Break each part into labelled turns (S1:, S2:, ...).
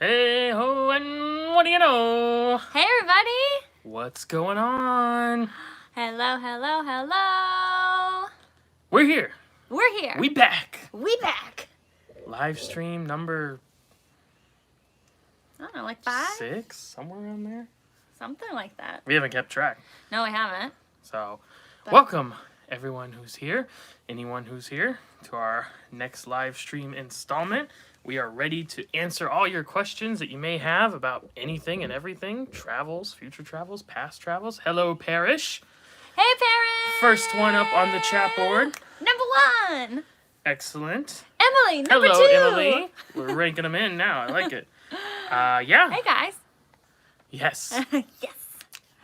S1: Hey ho, and what do you know?
S2: Hey everybody!
S1: What's going on?
S2: Hello, hello, hello!
S1: We're here.
S2: We're here.
S1: We back.
S2: We back.
S1: Live stream number
S2: I don't know, like 5?
S1: 6, somewhere around there.
S2: Something like that.
S1: We haven't kept track.
S2: No, we haven't.
S1: So, welcome everyone who's here, anyone who's here, to our next live stream installment. We are ready to answer all your questions that you may have about anything and everything. Travels, future travels, past travels. Hello, Parrish.
S2: Hey, Parrish!
S1: First one up on the chat board.
S2: Number 1!
S1: Excellent.
S2: Emily, number 2!
S1: Hello, Emily. We're ranking them in now. I like it. Yeah.
S2: Hey, guys.
S1: Yes.
S2: Yes.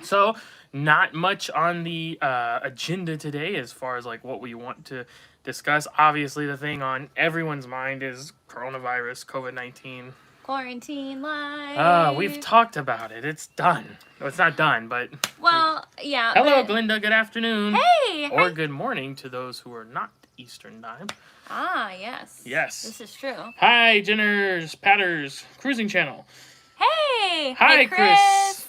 S1: So, not much on the agenda today as far as like what we want to discuss. Obviously, the thing on everyone's mind is coronavirus, COVID-19.
S2: Quarantine life.
S1: We've talked about it. It's done. No, it's not done, but...
S2: Well, yeah.
S1: Hello, Glinda. Good afternoon.
S2: Hey!
S1: Or good morning to those who are not Eastern time.
S2: Ah, yes.
S1: Yes.
S2: This is true.
S1: Hi, Jenners, Patters, Cruising Channel.
S2: Hey!
S1: Hi,
S2: hey, Chris.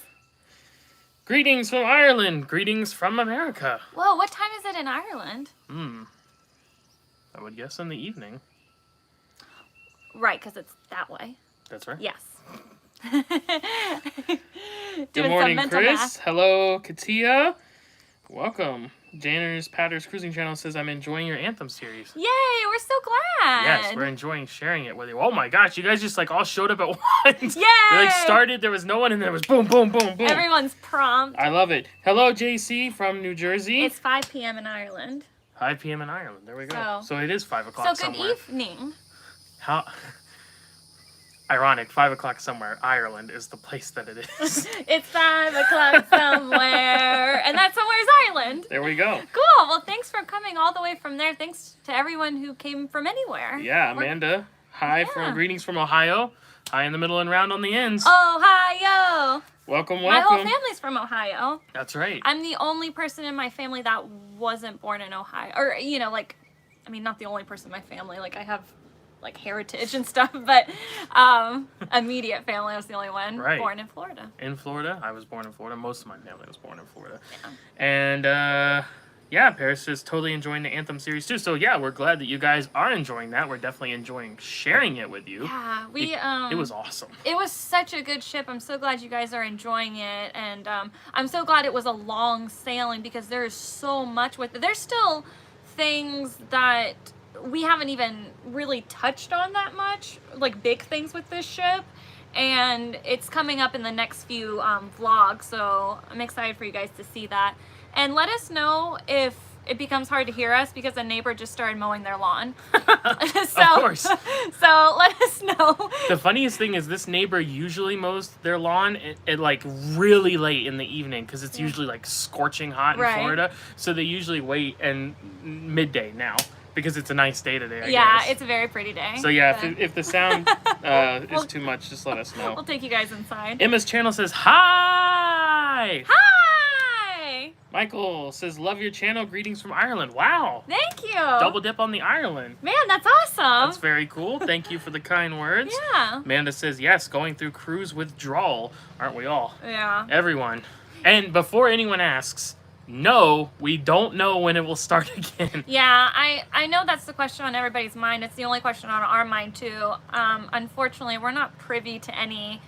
S1: Greetings from Ireland. Greetings from America.
S2: Whoa, what time is it in Ireland?
S1: I would guess in the evening.
S2: Right, because it's that way.
S1: That's right.
S2: Yes.
S1: Good morning, Chris. Hello, Katia. Welcome. Janners Patters Cruising Channel says, I'm enjoying your Anthem series.
S2: Yay, we're so glad.
S1: Yes, we're enjoying sharing it with you. Oh my gosh, you guys just like all showed up at once.
S2: Yay!
S1: We like started, there was no one, and there was boom, boom, boom, boom.
S2: Everyone's prompt.
S1: I love it. Hello, JC from New Jersey.
S2: It's 5 p.m. in Ireland.
S1: 5 p.m. in Ireland. There we go. So it is 5 o'clock
S2: so
S1: somewhere.
S2: good evening.
S1: How ironic, 5 o'clock somewhere. Ireland is the place that it is.
S2: It's 5 o'clock somewhere. And that somewhere is Ireland.
S1: There we go.
S2: Cool. Well, thanks for coming all the way from there. Thanks to everyone who came from anywhere.
S1: Yeah, Amanda. Hi, from greetings from Ohio. High in the middle and round on the ends.
S2: Ohio.
S1: Welcome, welcome.
S2: My whole family's from Ohio.
S1: That's right.
S2: I'm the only person in my family that wasn't born in Ohio. Or, you know, like, I mean, not the only person in my family. Like, I have, like, heritage and stuff. But immediate family, I was the only one born in Florida.
S1: In Florida? I was born in Florida. Most of my family was born in Florida.
S2: Yeah.
S1: And, yeah, Paris is totally enjoying the Anthem series, too. So, yeah, we're glad that you guys are enjoying that. We're definitely enjoying sharing it with you.
S2: Yeah,
S1: it was awesome.
S2: It was such a good ship. I'm so glad you guys are enjoying it. And I'm so glad it was a long sailing because there is so much with it. There's still things that we haven't even really touched on that much, like big things with this ship. And it's coming up in the next few vlogs. So I'm excited for you guys to see that. And let us know if it becomes hard to hear us because a neighbor just started mowing their lawn.
S1: Of course.
S2: So let us know.
S1: The funniest thing is this neighbor usually mows their lawn at like really late in the evening because it's usually like scorching hot in Florida. So they usually wait and midday now because it's a nice day today, I guess.
S2: It's a very pretty day.
S1: So yeah, if the sound is too much, just let us know.
S2: We'll take you guys inside.
S1: Emma's channel says, hi!
S2: Hi!
S1: Michael says, love your channel. Greetings from Ireland. Wow.
S2: Thank you.
S1: Double dip on the Ireland.
S2: Man, that's awesome.
S1: That's very cool. Thank you for the kind words.
S2: Yeah.
S1: Amanda says, yes, going through cruise withdrawal. Aren't we all?
S2: Yeah.
S1: Everyone. And before anyone asks, no, we don't know when it will start again.
S2: Yeah, I know that's the question on everybody's mind. It's the only question on our mind, too. Unfortunately, we're not privy to any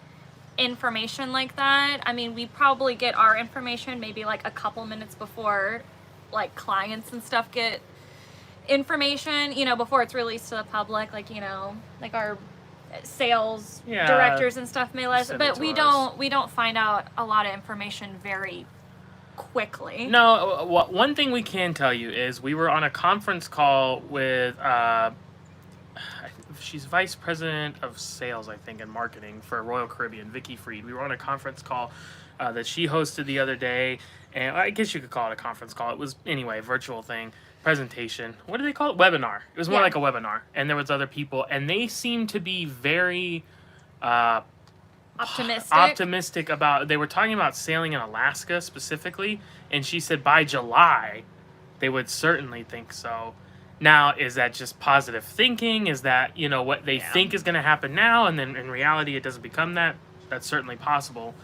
S2: information like that. I mean, we probably get our information maybe like a couple minutes before like clients and stuff get information, you know, before it's released to the public, like, you know, like our sales directors and stuff may let us, but we don't find out a lot of information very quickly.
S1: No, one thing we can tell you is we were on a conference call with she's vice president of sales, I think, and marketing for Royal Caribbean, Vicky Freed. We were on a conference call that she hosted the other day, and I guess you could call it a conference call. It was, anyway, a virtual thing, presentation. What do they call it? Webinar. It was more like a webinar, and there was other people, and they seemed to be very optimistic about, they were talking about sailing in Alaska specifically, and she said by July, they would certainly think so. Now, is that just positive thinking? Is that, what they think is going to happen now, and then in reality it doesn't become that? That's certainly possible.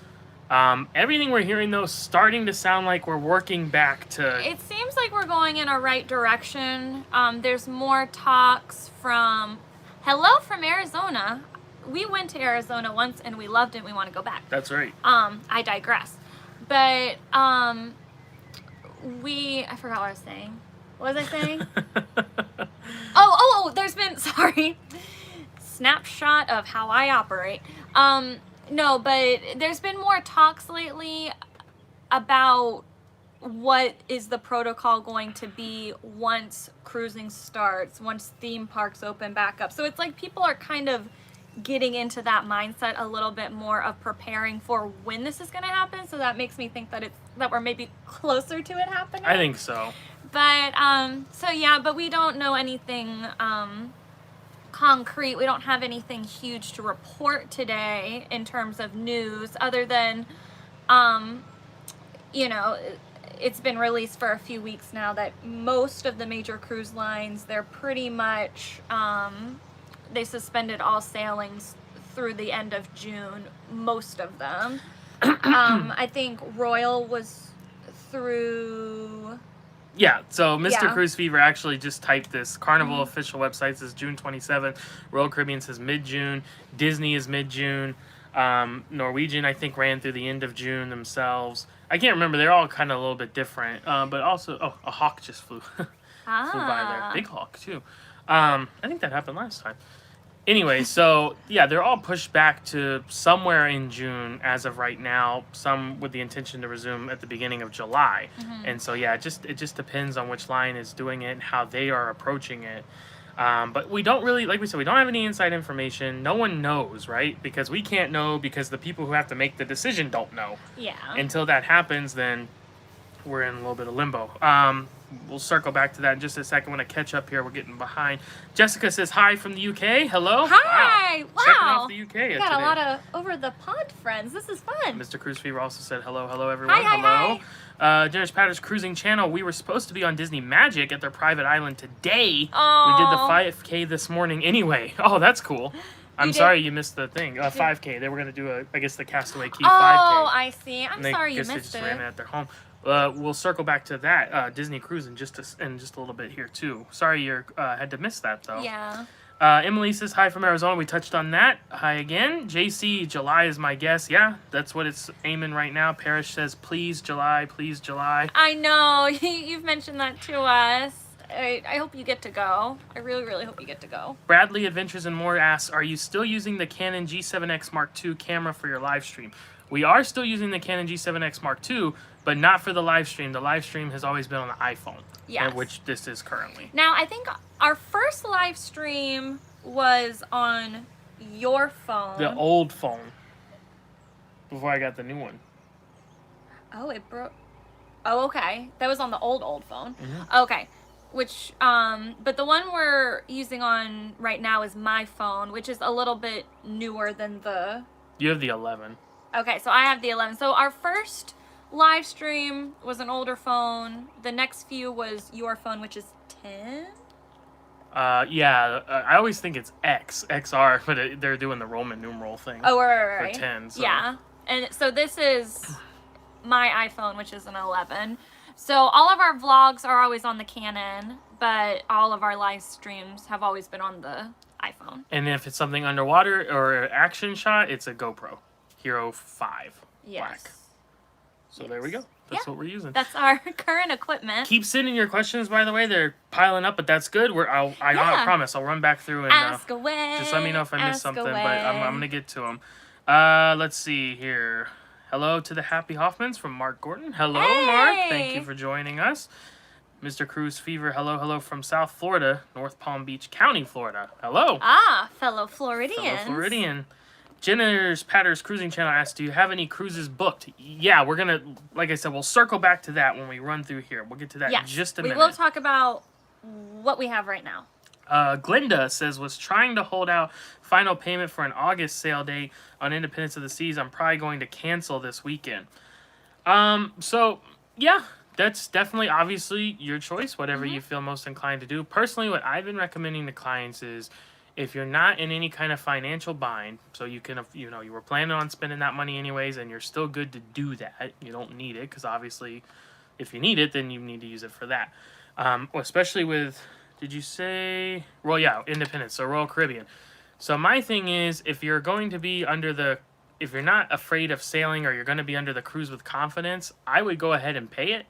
S1: Everything we're hearing, though, starting to sound like we're working back to...
S2: It seems like we're going in a right direction. There's more talks from... Hello from Arizona. We went to Arizona once and we loved it. We want to go back.
S1: That's right.
S2: I digress. But I forgot what I was saying. What was I saying? There's been, sorry, snapshot of how I operate. No, but there's been more talks lately about what is the protocol going to be once cruising starts, once theme parks open back up. So it's like people are kind of getting into that mindset a little bit more of preparing for when this is going to happen. So that makes me think that we're maybe closer to it happening.
S1: I think so.
S2: But but we don't know anything concrete. We don't have anything huge to report today in terms of news other than it's been released for a few weeks now that most of the major cruise lines, they're pretty much they suspended all sailings through the end of June, most of them. I think Royal was through...
S1: Yeah, so Mr. Cruise Fever actually just typed this. Carnival official website says June 27th. Royal Caribbean says mid-June. Disney is mid-June. Norwegian, I think, ran through the end of June themselves. I can't remember. They're all kind of a little bit different. But also, a hawk just flew. Flew by there. Big hawk, too. I think that happened last time. Anyway, so, yeah, they're all pushed back to somewhere in June as of right now, some with the intention to resume at the beginning of July. And so, yeah, it just depends on which line is doing it and how they are approaching it. But we don't really, like we said, we don't have any inside information. No one knows, right? Because we can't know because the people who have to make the decision don't know.
S2: Yeah.
S1: Until that happens, then we're in a little bit of limbo. We'll circle back to that in just a second. I want to catch up here. We're getting behind. Jessica says hi from the UK. Hello.
S2: Hi. Wow.
S1: Checking off the UK
S2: We got today. A lot of over the pod friends. This is fun.
S1: Mr. Cruise Fever also said hello everyone.
S2: Hi.
S1: Generous Patter's Cruising Channel. We were supposed to be on Disney Magic at their private island today.
S2: Oh.
S1: We did the 5K this morning anyway. Oh, that's cool. I'm sorry you missed the thing. 5K. They were going to do the Castaway Key 5K.
S2: Oh, I see. I'm sorry you missed it.
S1: They just ran it at their home. We'll circle back to that Disney cruise in just a little bit here too. Sorry you had to miss that though.
S2: Yeah.
S1: Emily says hi from Arizona. We touched on that. Hi again. JC, July is my guess. Yeah, that's what it's aiming right now. Parrish says please July.
S2: I know you've mentioned that to us. I hope you get to go. I really, really hope you get to go.
S1: Bradley Adventures and More asks, are you still using the Canon G7X Mark II camera for your live stream? We are still using the Canon G7X Mark II, but not for the live stream. The live stream has always been on the iPhone, which this is currently.
S2: Now, I think our first live stream was on your phone.
S1: The old phone. Before I got the new one.
S2: Oh, it broke. Oh, okay. That was on the old phone. Okay. Which, but the one we're using on right now is my phone, which is a little bit newer than the...
S1: You have the 11.
S2: Okay, so I have the 11. So our first live stream was an older phone. The next few was your phone, which is 10?
S1: I always think it's XR, but they're doing the Roman numeral thing.
S2: Oh, right.
S1: For 10, so.
S2: Yeah, and so this is my iPhone, which is an 11. So all of our vlogs are always on the Canon, but all of our live streams have always been on the iPhone.
S1: And if it's something underwater or an action shot, it's a GoPro Hero 5 Black. So there we go. That's what we're using.
S2: That's our current equipment.
S1: Keep sending your questions, by the way. They're piling up, but that's good. I promise I'll run back through and
S2: ask away.
S1: Just let me know if I missed something, but I'm going to get to them. Let's see here. Hello to the Happy Hoffmans from Mark Gordon. Hello, Mark. Thank you for joining us. Mr. Cruise Fever, hello from South Florida, North Palm Beach County, Florida. Hello.
S2: Fellow Floridian.
S1: Jenner's Patter's Cruising Channel asked, do you have any cruises booked? Yeah, we're going to, like I said, we'll circle back to that when we run through here. We'll get to that in just a minute.
S2: We will talk about what we have right now.
S1: Glinda says, was trying to hold out final payment for an August sale date on Independence of the Seas. I'm probably going to cancel this weekend. So, yeah, that's definitely obviously your choice, whatever you feel most inclined to do. Personally, what I've been recommending to clients is if you're not in any kind of financial bind, so you can, you know, you were planning on spending that money anyways, and you're still good to do that. You don't need it because obviously, if you need it, then you need to use it for that. Especially with, did you say? Well, yeah, Independence, so Royal Caribbean. So my thing is, if you're going to be if you're not afraid of sailing or you're going to be under the cruise with confidence, I would go ahead and pay it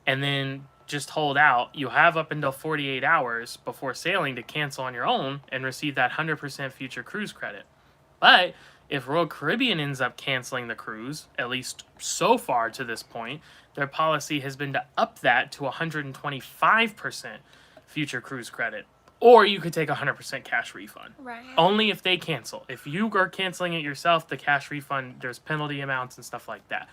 S1: and then just hold out. You have up until 48 hours before sailing to cancel on your own and receive that 100% future cruise credit. But if Royal Caribbean ends up canceling the cruise, at least so far to this point, their policy has been to up that to 125% future cruise credit. Or you could take 100% cash refund.
S2: Right.
S1: Only if they cancel. If you are canceling it yourself, the cash refund, there's penalty amounts and stuff like that.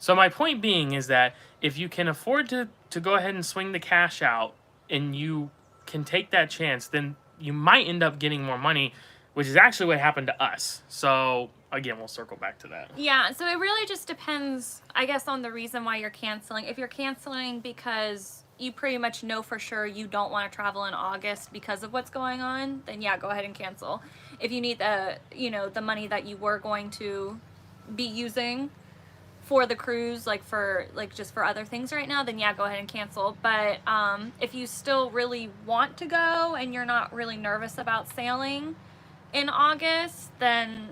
S1: So my point being is that if you can afford to go ahead and swing the cash out and you can take that chance, then you might end up getting more money, which is actually what happened to us. So again, we'll circle back to that.
S2: Yeah, so it really just depends, I guess, on the reason why you're canceling. If you're canceling because you pretty much know for sure you don't want to travel in August because of what's going on, then yeah, go ahead and cancel. If you need the money that you were going to be using for the cruise, just for other things right now, then yeah, go ahead and cancel. But if you still really want to go and you're not really nervous about sailing in August, then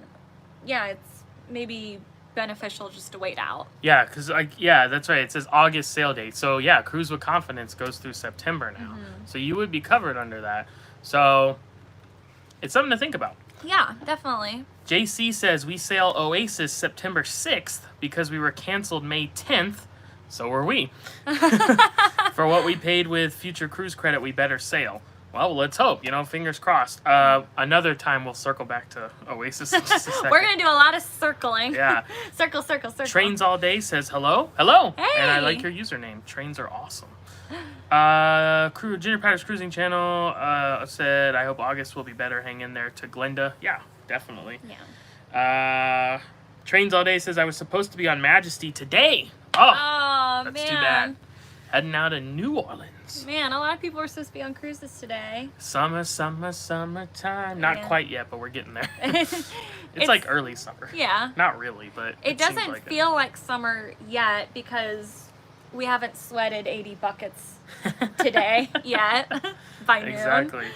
S2: yeah, it's maybe beneficial just to wait out.
S1: Yeah, because that's right. It says August sail date. So yeah, Cruise with Confidence goes through September now. So you would be covered under that. So it's something to think about.
S2: Yeah, definitely.
S1: JC says we sail Oasis September 6th because we were canceled May 10th. So were we. For what we paid with future cruise credit, we better sail. Well, let's hope, fingers crossed. Another time we'll circle back to Oasis in just a second.
S2: We're going to do a lot of circling.
S1: Yeah.
S2: Circle, circle, circle.
S1: Trains All Day says hello. Hello.
S2: Hey.
S1: And I like your username. Trains are awesome. Junior Patter's Cruising Channel said, I hope August will be better. Hang in there to Glenda. Yeah, definitely.
S2: Yeah.
S1: Trains All Day says, I was supposed to be on Majesty today.
S2: Oh,
S1: that's
S2: man.
S1: too bad. Heading out of New Orleans.
S2: Man, a lot of people were supposed to be on cruises today.
S1: Summer, summer, summertime. Not quite yet, but we're getting there. It's like early summer.
S2: Yeah.
S1: Not really, but
S2: it doesn't feel like summer yet because we haven't sweated 80 buckets today yet by noon.
S1: Exactly.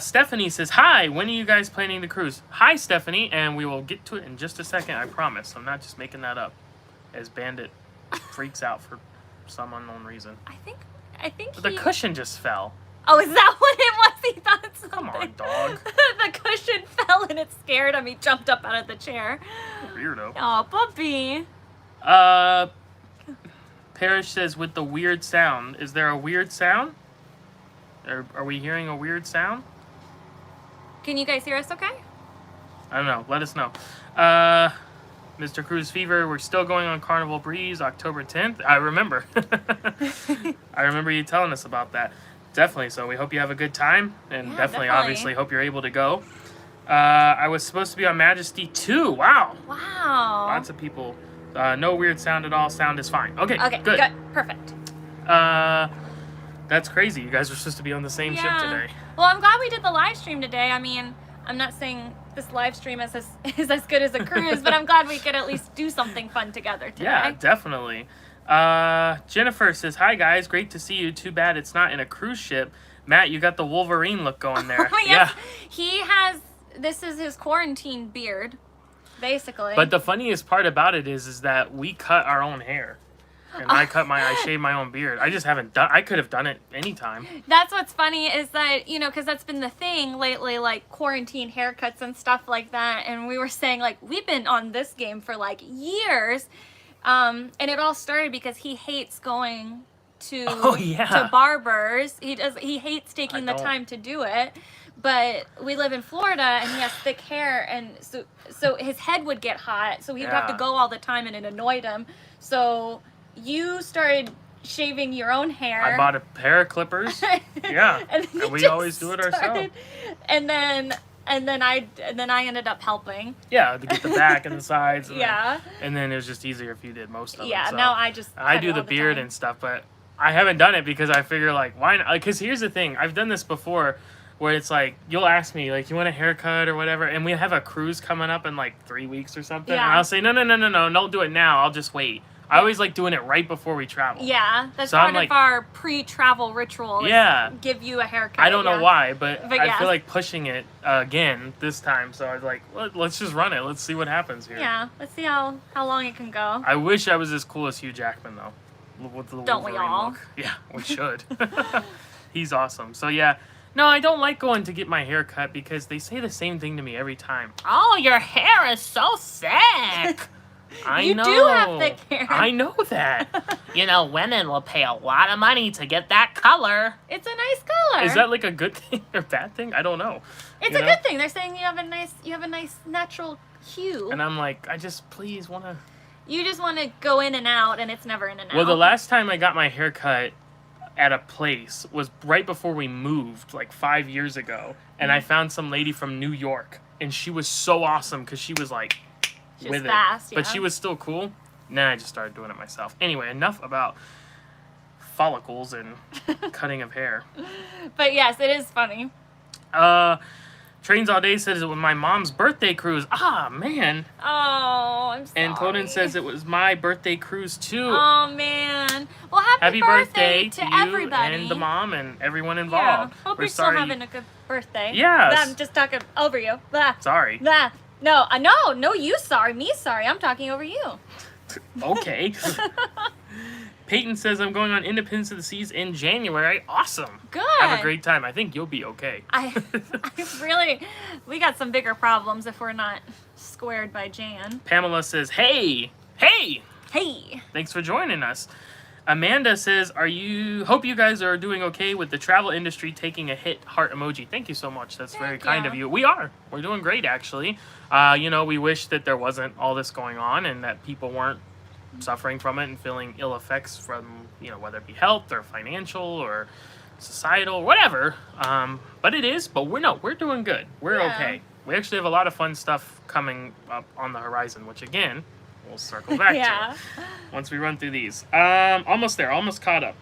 S1: Stephanie says, hi, when are you guys planning to cruise? Hi, Stephanie, and we will get to it in just a second, I promise. I'm not just making that up as Bandit freaks out for some unknown reason.
S2: I think
S1: the cushion just fell.
S2: Oh, is that what it was? He thought something.
S1: Come on, dog.
S2: The cushion fell and it scared him. He jumped up out of the chair.
S1: Weirdo.
S2: Oh, puppy.
S1: Parrish says, with the weird sound. Is there a weird sound? Are we hearing a weird sound?
S2: Can you guys hear us okay?
S1: I don't know. Let us know. Mr. Cruise Fever, we're still going on Carnival Breeze, October 10th. I remember. I remember you telling us about that. Definitely. So we hope you have a good time. And definitely, obviously, hope you're able to go. I was supposed to be on Majesty 2. Wow.
S2: Wow.
S1: Lots of people. No weird sound at all. Sound is fine. Okay, good.
S2: Perfect.
S1: That's crazy. You guys were supposed to be on the same ship today.
S2: Well, I'm glad we did the live stream today. I mean, I'm not saying this live stream is as good as a cruise, but I'm glad we could at least do something fun together today.
S1: Yeah, definitely. Jennifer says, hi guys, great to see you. Too bad it's not in a cruise ship. Matt, you got the Wolverine look going there.
S2: Oh, yes. Yeah. This is his quarantine beard, basically.
S1: But the funniest part about it is that we cut our own hair. And I shaved my own beard. I just haven't I could have done it anytime.
S2: That's what's funny is that, because that's been the thing lately, like quarantine haircuts and stuff like that. And we were saying, like, we've been on this game for like years. And it all started because he hates going to barbers. He hates taking the time to do it. But we live in Florida and he has thick hair, and so his head would get hot, so he'd have to go all the time and it annoyed him. So you started shaving your own hair.
S1: I bought a pair of clippers. Yeah. And we always do it ourselves.
S2: And then And then I ended up helping.
S1: Yeah, to get the back and the sides. And
S2: Yeah.
S1: and then it was just easier if you did most of it.
S2: Yeah,
S1: So
S2: now I just
S1: I
S2: cut
S1: do
S2: it all
S1: the beard
S2: time.
S1: and stuff, but I haven't done it because I figure like why not? Because here's the thing, I've done this before, where it's like you'll ask me like you want a haircut or whatever, and we have a cruise coming up in like 3 weeks or something,
S2: Yeah.
S1: and I'll say no, don't do it now. I'll just wait. I always like doing it right before we travel.
S2: Yeah, that's
S1: So
S2: part
S1: I'm
S2: of
S1: like-
S2: our pre-travel ritual. is
S1: Yeah.
S2: give you a haircut.
S1: I don't know why, but I
S2: yes.
S1: feel like pushing it again this time. So I was like, let's just run it. Let's see what happens here.
S2: Yeah, let's see how long it can go.
S1: I wish I was as cool as Hugh Jackman though. With the
S2: Don't we
S1: Wolverine
S2: all?
S1: look. Yeah, we should. He's awesome. So yeah, no, I don't like going to get my hair cut because they say the same thing to me every time. Oh, your hair is so sick. I
S2: You
S1: know.
S2: do have thick hair.
S1: I know that. You know, women will pay a lot of money to get that color.
S2: It's a nice color.
S1: Is that like a good thing or bad thing? I don't know.
S2: It's
S1: You
S2: a
S1: know?
S2: good thing. They're saying you have a nice natural hue.
S1: And I'm like, I just please want to.
S2: You just want to go in and out, and it's never in and out.
S1: Well, the last time I got my hair cut at a place was right before we moved, like 5 years ago. And I found some lady from New York, and she was so awesome because she was like
S2: She was
S1: with
S2: fast,
S1: it. But
S2: yeah.
S1: she was still cool. Then I just started doing it myself. Anyway, enough about follicles and cutting of hair.
S2: But yes, it is funny.
S1: Trains All Day says it was my mom's birthday cruise. Ah, man.
S2: Oh, I'm sorry.
S1: And Conan says it was my birthday cruise too.
S2: Oh man. Well, happy
S1: birthday
S2: to
S1: you
S2: everybody.
S1: and the mom and everyone
S2: Yeah.
S1: involved.
S2: Hope
S1: We're
S2: you're
S1: sorry.
S2: still having a good birthday.
S1: Yes.
S2: I'm just talking over you. Blah.
S1: Sorry.
S2: Blah. No, no, you sorry. Me sorry. I'm talking over you.
S1: Okay. Peyton says I'm going on Independence of the Seas in January. Awesome.
S2: Good.
S1: Have a great time. I think you'll be okay.
S2: I really, we got some bigger problems if we're not squared by Jan.
S1: Pamela says, hey.
S2: Hey.
S1: Thanks for joining us. Amanda says, hope you guys are doing okay with the travel industry taking a hit, heart emoji. Thank you so much. That's very kind of you. We are. We're doing great, actually. We wish that there wasn't all this going on and that people weren't suffering from it and feeling ill effects from, whether it be health or financial or societal, whatever. But it is, but we're doing good. We're okay. We actually have a lot of fun stuff coming up on the horizon, which again, we'll circle back to once we run through these. Almost there, almost caught up.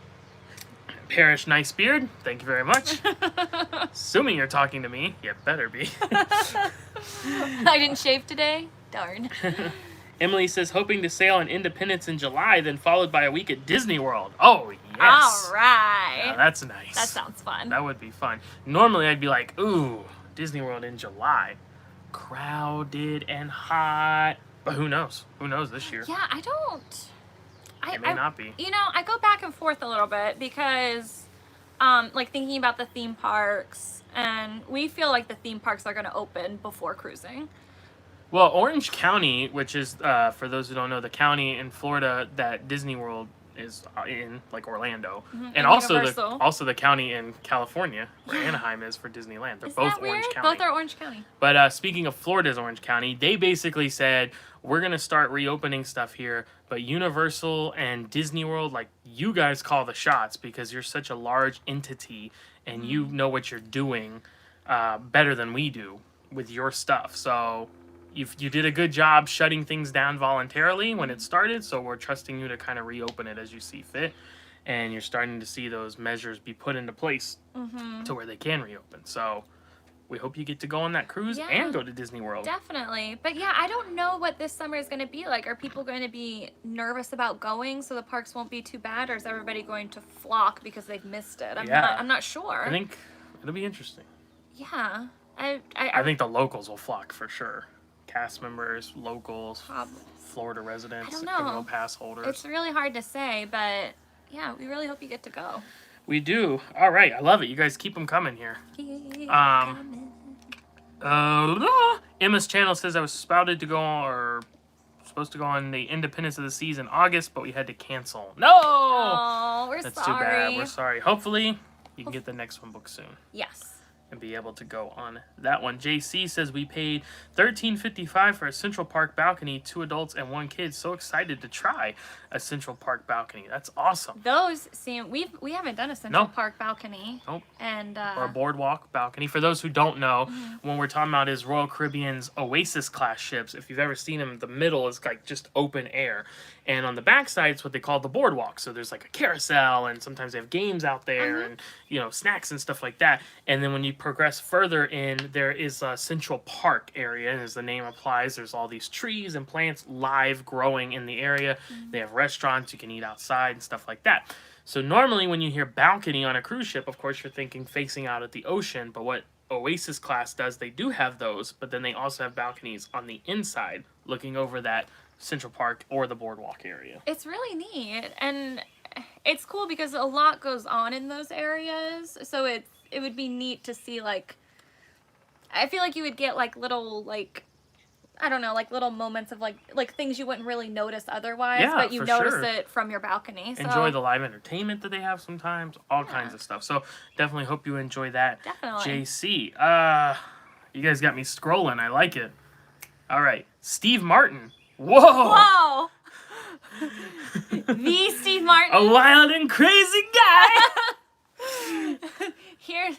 S1: Parrish Nice Beard, thank you very much. Assuming you're talking to me, you better be.
S2: I didn't shave today. Darn.
S1: Emily says, hoping to sail on Independence in July, then followed by a week at Disney World. Oh, yes.
S2: All right.
S1: Now, that's nice.
S2: That sounds fun.
S1: That would be fun. Normally, I'd be like, ooh, Disney World in July. Crowded and hot. But who knows? Who knows this year?
S2: Yeah, I don't.
S1: It may not be.
S2: I go back and forth a little bit because, thinking about the theme parks, and we feel like the theme parks are going to open before cruising.
S1: Well, Orange County, which is, for those who don't know, the county in Florida that Disney World is in, like Orlando, and also the county in California where Anaheim is for Disneyland. They're
S2: Isn't
S1: both
S2: that weird?
S1: Orange County.
S2: Both are Orange County.
S1: But speaking of Florida's Orange County, they basically said, we're going to start reopening stuff here, but Universal and Disney World, like, you guys call the shots because you're such a large entity and you know what you're doing better than we do with your stuff. So you did a good job shutting things down voluntarily when it started, so we're trusting you to kind of reopen it as you see fit. And you're starting to see those measures be put into place to where they can reopen. So we hope you get to go on that cruise and go to Disney World.
S2: Definitely. But yeah, I don't know what this summer is going to be like. Are people going to be nervous about going so the parks won't be too bad, or is everybody going to flock because they've missed it? I'm not sure.
S1: I think it'll be interesting.
S2: Yeah.
S1: I think the locals will flock for sure. Cast members, locals,
S2: Probably.
S1: Florida residents,
S2: I don't know.
S1: annual pass holders.
S2: It's really hard to say, but yeah, we really hope you get to go.
S1: We do. All right, I love it. You guys keep them coming here. Emma's channel says I was supposed to go on the Independence of the Seas in August, but we had to cancel. No!
S2: Oh, we're
S1: That's
S2: sorry.
S1: too bad. We're sorry. Hopefully, you can get the next one booked soon.
S2: Yes.
S1: and be able to go on that one. JC says we paid $13.55 for a Central Park balcony, 2 adults and 1 kid. So excited to try a Central Park balcony. That's awesome.
S2: Those seem we haven't done a Central
S1: Nope.
S2: Park balcony.
S1: Nope.
S2: And
S1: Or a boardwalk balcony. For those who don't know,
S2: Mm-hmm.
S1: when we're talking about is Royal Caribbean's Oasis class ships. If you've ever seen them, the middle is like just open air, and on the backside it's what they call the boardwalk. So there's like a carousel, and sometimes they have games out there,
S2: Mm-hmm.
S1: and snacks and stuff like that. And then when you progress further in, there is a Central Park area, and as the name implies, there's all these trees and plants live growing in the area. They have restaurants, you can eat outside and stuff like that. So normally when you hear balcony on a cruise ship, of course you're thinking facing out at the ocean, but what Oasis class does, they do have those, but then they also have balconies on the inside looking over that Central Park or the boardwalk area.
S2: it's really neat, and it's cool because a lot goes on in those areas. So it would be neat to see, like, I feel like you would get like little, like, I don't know, like little moments of like things you wouldn't really notice otherwise,
S1: Yeah,
S2: but you
S1: for
S2: notice
S1: sure.
S2: it from your balcony. So
S1: Enjoy the live entertainment that they have sometimes, all kinds of stuff. So definitely hope you enjoy that.
S2: Definitely.
S1: JC, you guys got me scrolling. I like it. All right, Steve Martin. Whoa!
S2: Whoa! The Steve Martin.
S1: A wild and crazy guy.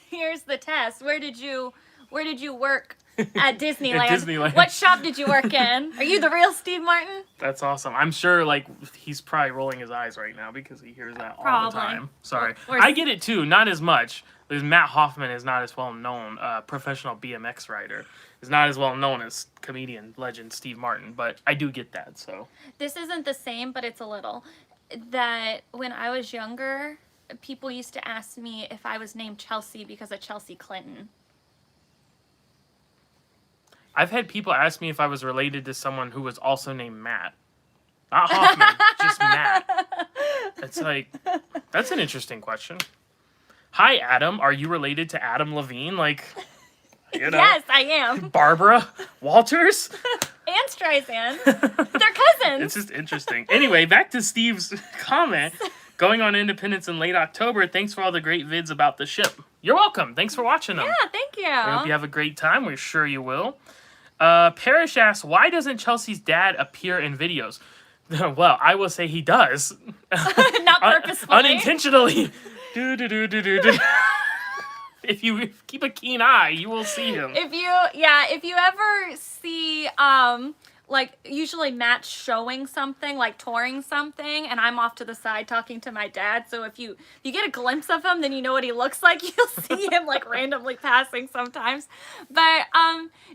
S2: Here's the test. Where did you work at Disneyland?
S1: At Disneyland.
S2: What shop did you work in? Are you the real Steve Martin?
S1: That's awesome. I'm sure, like, he's probably rolling his eyes right now because he hears that all the
S2: Probably.
S1: time. Sorry.
S2: Or-
S1: I get it, too. Not as much. Because Matt Hoffman is not as well known. Professional BMX rider is not as well known as comedian legend Steve Martin. But I do get that, so.
S2: This isn't the same, but it's a little. That when I was younger, people used to ask me if I was named Chelsea because of Chelsea Clinton.
S1: I've had people ask me if I was related to someone who was also named Matt. Not Hoffman, just Matt. It's like, that's an interesting question. Hi, Adam. Are you related to Adam Levine? Like,
S2: Yes, I am.
S1: Barbara Walters?
S2: And Streisand. They're cousins.
S1: It's just interesting. Anyway, back to Steve's comment. Going on Independence in late October. Thanks for all the great vids about the ship. You're welcome. Thanks for watching them.
S2: Yeah, thank you.
S1: I hope you have a great time. We're sure you will. Parrish asks, why doesn't Chelsea's dad appear in videos? Well, I will say he does.
S2: Not purposefully.
S1: Unintentionally. Do. If you keep a keen eye, you will see him.
S2: If you ever see like usually Matt's showing something, like touring something, and I'm off to the side talking to my dad. So if you get a glimpse of him, then you know what he looks like. You'll see him like randomly passing sometimes. But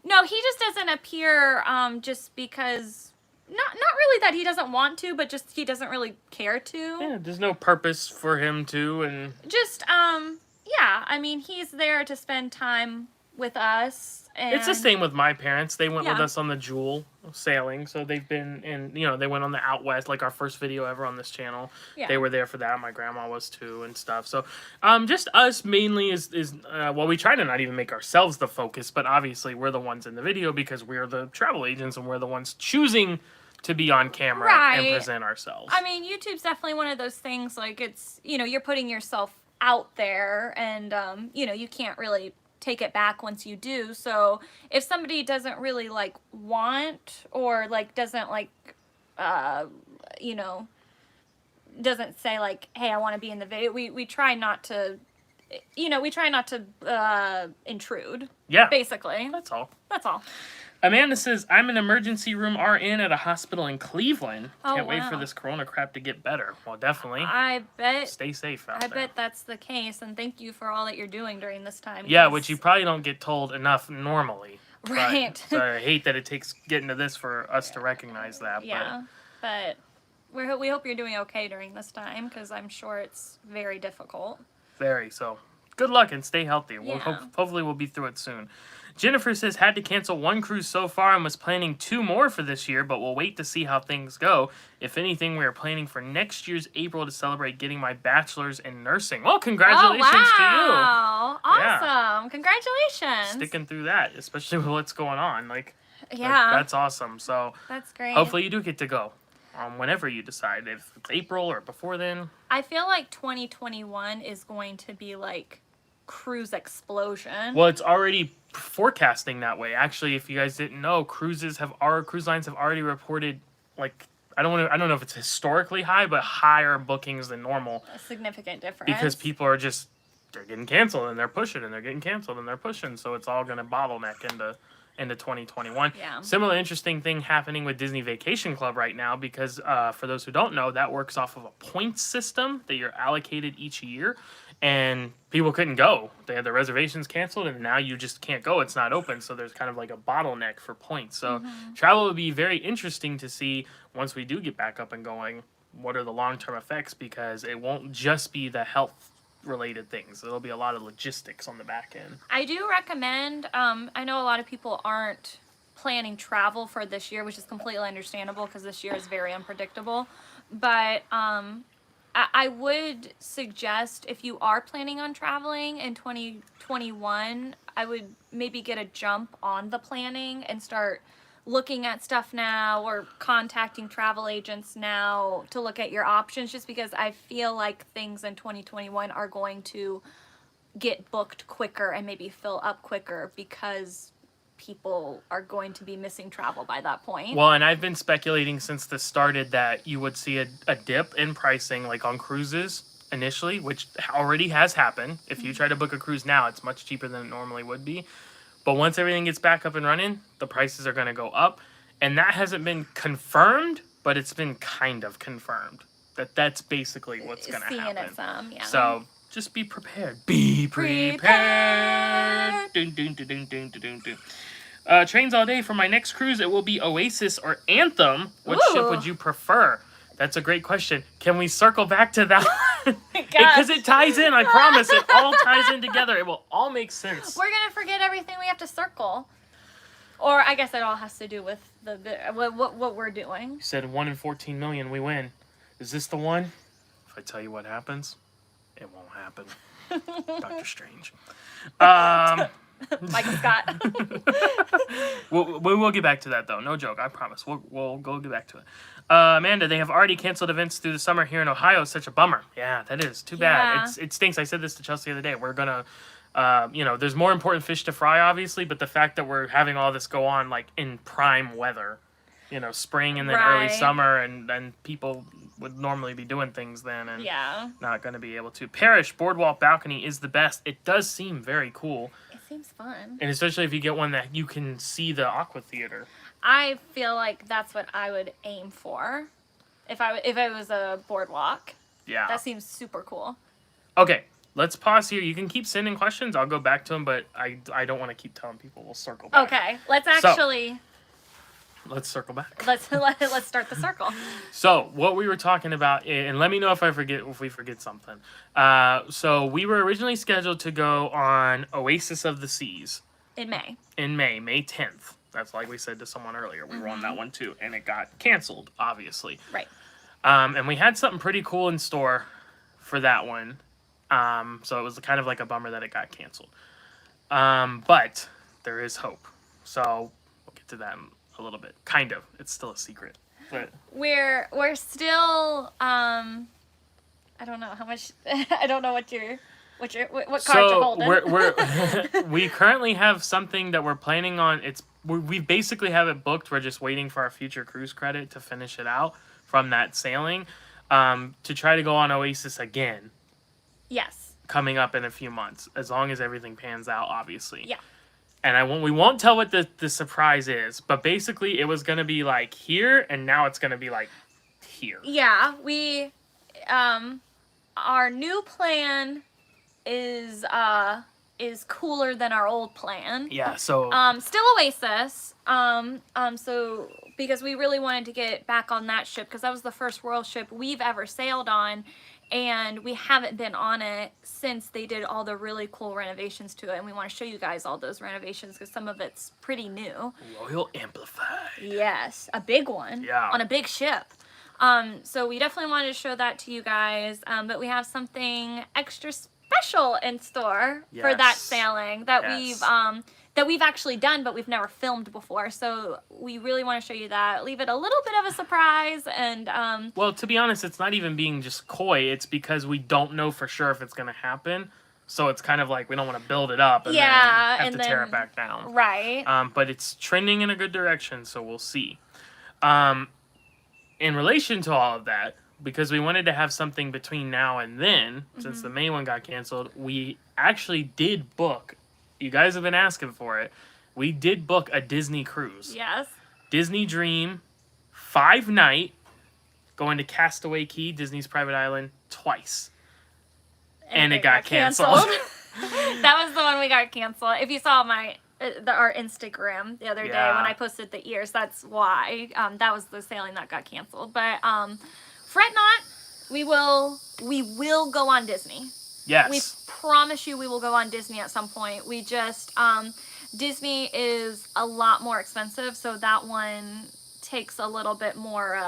S2: no, he just doesn't appear just because not really that he doesn't want to, but just he doesn't really care to.
S1: Yeah, there's no purpose for him to, and
S2: Just yeah, I mean, he's there to spend time with us. And
S1: it's the same with my parents. They went with
S2: Yeah.
S1: us on the Jewel sailing, so they've been in, they went on the Out West, like our first video ever on this channel.
S2: Yeah.
S1: They were there for that. My grandma was too and stuff. So, just us mainly is well, we try to not even make ourselves the focus, but obviously we're the ones in the video because we're the travel agents and we're the ones choosing to be on camera and
S2: Right.
S1: present ourselves.
S2: I mean, YouTube's definitely one of those things, like, it's, you're putting yourself out there, and, you can't really take it back once you do. So if somebody doesn't really, like, want, or, like, doesn't, like, doesn't say, like, hey, I want to be in the video, we try not to, intrude.
S1: Yeah.
S2: Basically.
S1: That's all.
S2: That's all.
S1: Amanda says, I'm an emergency room RN at a hospital in Cleveland.
S2: Oh,
S1: Can't wait for
S2: wow.
S1: this corona crap to get better. Well, definitely.
S2: I bet
S1: Stay safe out there.
S2: bet that's the case, and thank you for all that you're doing during this time.
S1: Yeah,
S2: 'cause-
S1: which you probably don't get told enough normally. But-
S2: Right.
S1: so I hate that it takes getting to this for us to recognize that.
S2: Yeah, but we hope you're doing okay during this time, because I'm sure it's very difficult.
S1: But very. So good luck and stay healthy. We'll
S2: Yeah.
S1: hopefully we'll be through it soon. Jennifer says, had to cancel 1 cruise so far and was planning 2 more for this year, but we'll wait to see how things go. If anything, we are planning for next year's April to celebrate getting my bachelor's in nursing. Well, congratulations to you.
S2: Oh, wow.
S1: Yeah.
S2: Awesome. Congratulations.
S1: Sticking through that, especially with what's going on. Like,
S2: Yeah.
S1: that's awesome. So
S2: That's great.
S1: hopefully you do get to go whenever you decide, if it's April or before then.
S2: I feel like 2021 is going to be, like, cruise explosion.
S1: Well, it's already forecasting that way. Actually, if you guys didn't know, cruise lines have already reported, like, I don't know if it's historically high, but higher bookings than normal.
S2: A significant difference.
S1: Because people are they're getting canceled and they're pushing and they're getting canceled and they're pushing. So it's all going to bottleneck into 2021.
S2: Yeah.
S1: Similar interesting thing happening with Disney Vacation Club right now, because for those who don't know, that works off of a points system that you're allocated each year. And people couldn't go. They had their reservations canceled, and now you just can't go. It's not open, so there's kind of like a bottleneck for points. So travel will be very interesting to see once we do get back up and going. What are the long-term effects? Because it won't just be the health-related things. There'll be a lot of logistics on the back end.
S2: I do recommend, I know a lot of people aren't planning travel for this year, which is completely understandable because this year is very unpredictable. But I would suggest, if you are planning on traveling in 2021, I would maybe get a jump on the planning and start looking at stuff now or contacting travel agents now to look at your options, just because I feel like things in 2021 are going to get booked quicker and maybe fill up quicker because people are going to be missing travel by that point.
S1: Well, and I've been speculating since this started that you would see a dip in pricing, like on cruises initially, which already has happened. If you try to book a cruise now, it's much cheaper than it normally would be. But once everything gets back up and running, the prices are going to go up. And that hasn't been confirmed, but it's been kind of confirmed. That's basically what's going to happen.
S2: Seeing it some, yeah.
S1: So just be prepared. Be prepared. Dun, dun, dun, dun, dun, dun, dun. Trains all day. For my next cruise, it will be Oasis or Anthem. Which ship would you prefer? That's a great question. Can we circle back to that? Because it ties in. I promise. It all ties in together. It will all make sense.
S2: We're going to forget everything we have to circle. Or I guess it all has to do with what we're doing.
S1: You said 1 in 14 million, we win. Is this the one? If I tell you what happens, it won't happen. Doctor Strange.
S2: Michael Scott.
S1: We'll get back to that, though. No joke. I promise. We'll go get back to it. Amanda, they have already canceled events through the summer here in Ohio. Such a bummer. Yeah, that is. Too bad. It stinks. I said this to Chelsea the other day. We're going to... there's more important fish to fry, obviously, but the fact that we're having all this go on, like, in prime weather, spring and then early summer, and people would normally be doing things then, and not going to be able to. Parish Boardwalk Balcony is the best. It does seem very cool.
S2: It seems fun.
S1: And especially if you get one that you can see the Aqua Theater.
S2: I feel like that's what I would aim for if it was a boardwalk.
S1: Yeah.
S2: That seems super cool.
S1: Okay. Let's pause here. You can keep sending questions. I'll go back to them, but I don't want to keep telling people. We'll circle back.
S2: Okay, let's actually...
S1: Let's circle back.
S2: Let's start the circle.
S1: So what we were talking about, and let me know if we forget something. So we were originally scheduled to go on Oasis of the Seas.
S2: In May.
S1: May 10th. That's like we said to someone earlier. We were on that one too, and it got canceled, obviously.
S2: Right.
S1: And we had something pretty cool in store for that one. So it was kind of like a bummer that it got canceled. But there is hope. So we'll get to that in a little bit. Kind of. It's still a secret. But
S2: we're still I don't know how much I don't know what cards you're holding.
S1: We currently have something that we're planning on. We basically have it booked. We're just waiting for our future cruise credit to finish it out from that sailing, to try to go on Oasis again.
S2: Yes.
S1: Coming up in a few months, as long as everything pans out, obviously.
S2: Yeah.
S1: And we won't tell what the surprise is, but basically it was going to be like here, and now it's going to be like here.
S2: Yeah, we, our new plan is cooler than our old plan.
S1: Yeah, so.
S2: Still Oasis. So because we really wanted to get back on that ship, because that was the first royal ship we've ever sailed on. And we haven't been on it since they did all the really cool renovations to it. And we want to show you guys all those renovations because some of it's pretty new.
S1: Royal Amplified.
S2: Yes, a big one.
S1: Yeah.
S2: On a big ship. So we definitely wanted to show that to you guys. But we have something extra special in store for that sailing that we've actually done, but we've never filmed before. So we really want to show you that. Leave it a little bit of a surprise. And
S1: well, to be honest, it's not even being just coy. It's because we don't know for sure if it's going to happen. So it's kind of like we don't want to build it up and then have to tear it back down.
S2: Right.
S1: But it's trending in a good direction, so we'll see. In relation to all of that, because we wanted to have something between now and then, since the May one got canceled, we actually did book. You guys have been asking for it. We did book a Disney cruise.
S2: Yes.
S1: Disney Dream, 5-night, going to Castaway Cay, Disney's private island, twice. And it got canceled.
S2: That was the one we got canceled. If you saw our Instagram the other day when I posted the ears, that's why. That was the sailing that got canceled. But fret not, we will go on Disney.
S1: Yes.
S2: We promise you we will go on Disney at some point. We just Disney is a lot more expensive, so that one takes a little bit more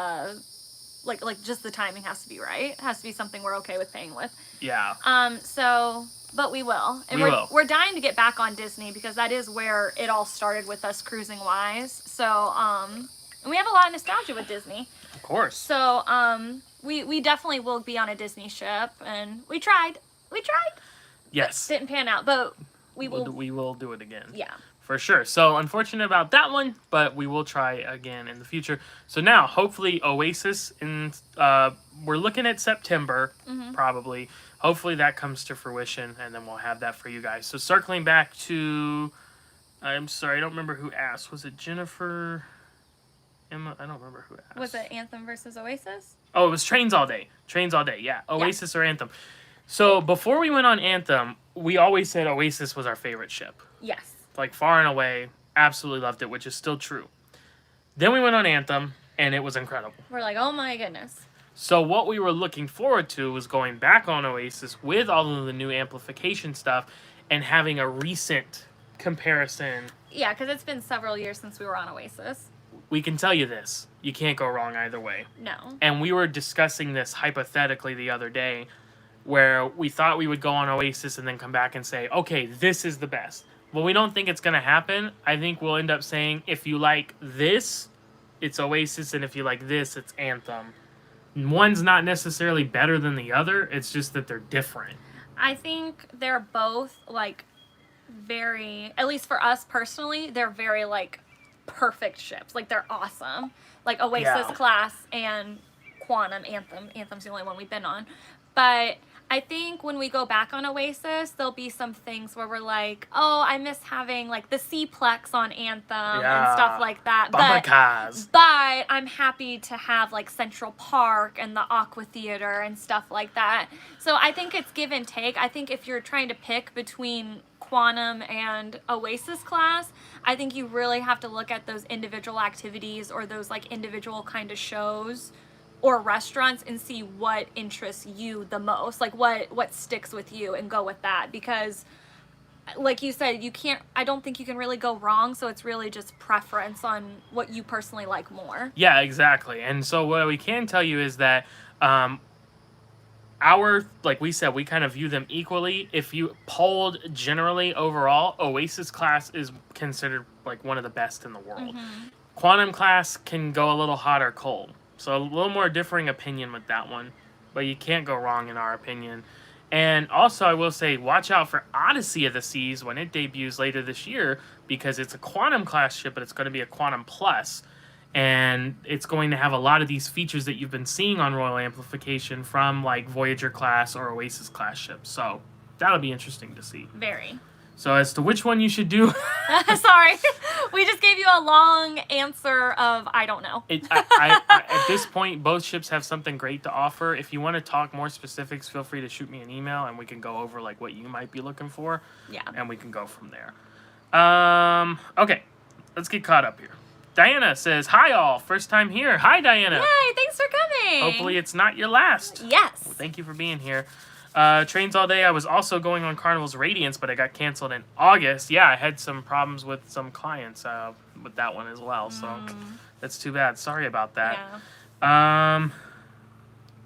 S2: like just the timing has to be right. It has to be something we're okay with paying with.
S1: Yeah.
S2: But we will. And
S1: we will.
S2: We're dying to get back on Disney because that is where it all started with us cruising wise. So, and we have a lot of nostalgia with Disney.
S1: Of course.
S2: So, we definitely will be on a Disney ship, and we tried.
S1: Yes.
S2: Didn't pan out, but we
S1: will do it again.
S2: Yeah.
S1: For sure. So unfortunate about that one, but we will try again in the future. So now, hopefully, Oasis we're looking at September, probably. Hopefully that comes to fruition, and then we'll have that for you guys. So circling back to, I'm sorry, I don't remember who asked. Was it Jennifer? Emma? I don't remember who asked.
S2: Was it Anthem versus Oasis?
S1: Oh, it was Trains All Day. Trains All Day, yeah. Oasis or Anthem. So before we went on Anthem, we always said Oasis was our favorite ship.
S2: Yes.
S1: Like far and away, absolutely loved it, which is still true. Then we went on Anthem, and it was incredible.
S2: We're like, oh my goodness.
S1: So what we were looking forward to was going back on Oasis with all of the new amplification stuff and having a recent comparison.
S2: Yeah, because it's been several years since we were on Oasis.
S1: We can tell you this. You can't go wrong either way.
S2: No.
S1: And we were discussing this hypothetically the other day where we thought we would go on Oasis and then come back and say, okay, this is the best. Well, we don't think it's going to happen. I think we'll end up saying, if you like this, it's Oasis, and if you like this, it's Anthem. One's not necessarily better than the other. It's just that they're different.
S2: I think they're both, like, very, at least for us personally, they're very, like, perfect ships. Like, they're awesome. Like, Oasis class and Quantum Anthem. Anthem's the only one we've been on. But I think when we go back on Oasis, there'll be some things where we're like, oh, I miss having, like, the C-Plex on Anthem and stuff like that. But I'm happy to have, like, Central Park and the Aqua Theater and stuff like that. So I think it's give and take. I think if you're trying to pick between Quantum and Oasis class, I think you really have to look at those individual activities or those, like, individual kind of shows or restaurants and see what interests you the most, like what sticks with you, and go with that. Because like you said, I don't think you can really go wrong, so it's really just preference on what you personally like more.
S1: Yeah, exactly. And so what we can tell you is that like we said, we kind of view them equally. If you polled generally overall, Oasis class is considered like one of the best in the world. Quantum class can go a little hot or cold. So a little more differing opinion with that one, but you can't go wrong in our opinion. And also, I will say, watch out for Odyssey of the Seas when it debuts later this year, because it's a Quantum class ship, but it's going to be a Quantum Plus, and it's going to have a lot of these features that you've been seeing on Royal Amplification from like Voyager class or Oasis class ships. So that'll be interesting to see.
S2: Very.
S1: So as to which one you should do...
S2: Sorry. We just gave you a long answer of I don't know.
S1: At this point, both ships have something great to offer. If you want to talk more specifics, feel free to shoot me an email, and we can go over like what you might be looking for.
S2: Yeah.
S1: And we can go from there. Okay. Let's get caught up here. Diana says, hi all. First time here. Hi, Diana.
S2: Yay, thanks for coming.
S1: Hopefully it's not your last.
S2: Yes.
S1: Well, thank you for being here. Trains All Day, I was also going on Carnival's Radiance, but I got canceled in August. Yeah, I had some problems with some clients with that one as well, so that's too bad. Sorry about that.
S2: Yeah.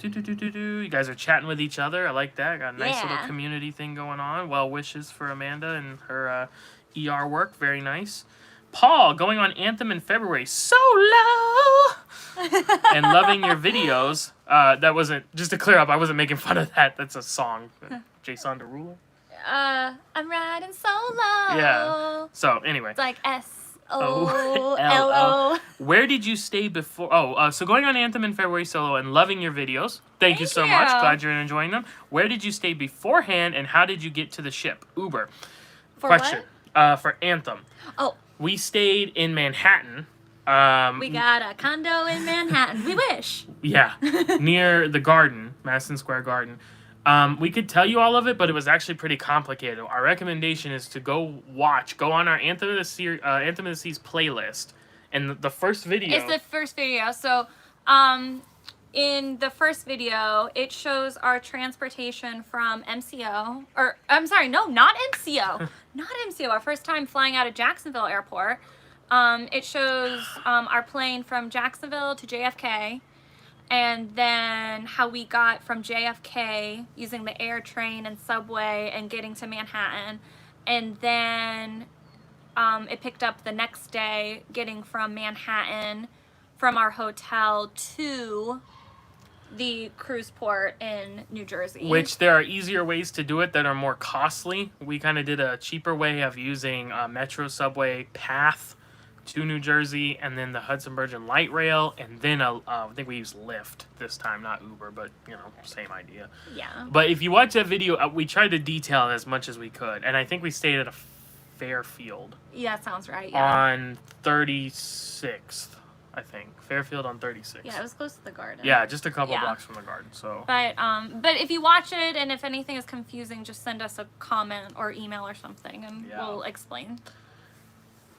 S1: You guys are chatting with each other. I like that. Got a nice little community thing going on. Well wishes for Amanda and her ER work. Very nice. Paul, going on Anthem in February. So low! And loving your videos. That wasn't, just to clear up, I wasn't making fun of that. That's a song. Jason Derulo?
S2: I'm riding solo.
S1: Yeah. So anyway.
S2: It's like
S1: O-L-O.
S2: SOLO.
S1: Where did you stay before? So going on Anthem in February solo and loving your videos. Thank you so much. Glad you're enjoying them. Where did you stay beforehand and how did you get to the ship? Uber.
S2: For
S1: Question.
S2: what?
S1: For Anthem.
S2: Oh.
S1: We stayed in Manhattan.
S2: We got a condo in Manhattan. We wish.
S1: Yeah. Near the Garden, Madison Square Garden. We could tell you all of it, but it was actually pretty complicated. Our recommendation is to go on our Anthem of the Seas playlist, and the first video.
S2: It's the first video. So, in the first video, it shows our transportation from MCO, or I'm sorry, no, not MCO, not MCO. Our first time flying out of Jacksonville Airport. It shows our plane from Jacksonville to JFK. And then how we got from JFK using the air, train, and subway and getting to Manhattan. And then it picked up the next day getting from Manhattan from our hotel to the cruise port in New Jersey.
S1: Which there are easier ways to do it that are more costly. We kind of did a cheaper way of using Metro Subway Path to New Jersey, and then the Hudson Virgin Light Rail, and then I think we used Lyft this time, not Uber, but same idea.
S2: Yeah.
S1: But if you watch that video, we tried to detail it as much as we could, and I think we stayed at a Fairfield.
S2: Yeah, that sounds right. Yeah.
S1: On 36th, I think. Fairfield on 36th.
S2: Yeah, it was close to the Garden.
S1: Yeah, just a couple blocks from the Garden. So.
S2: But if you watch it and if anything is confusing, just send us a comment or email or something, and we'll explain.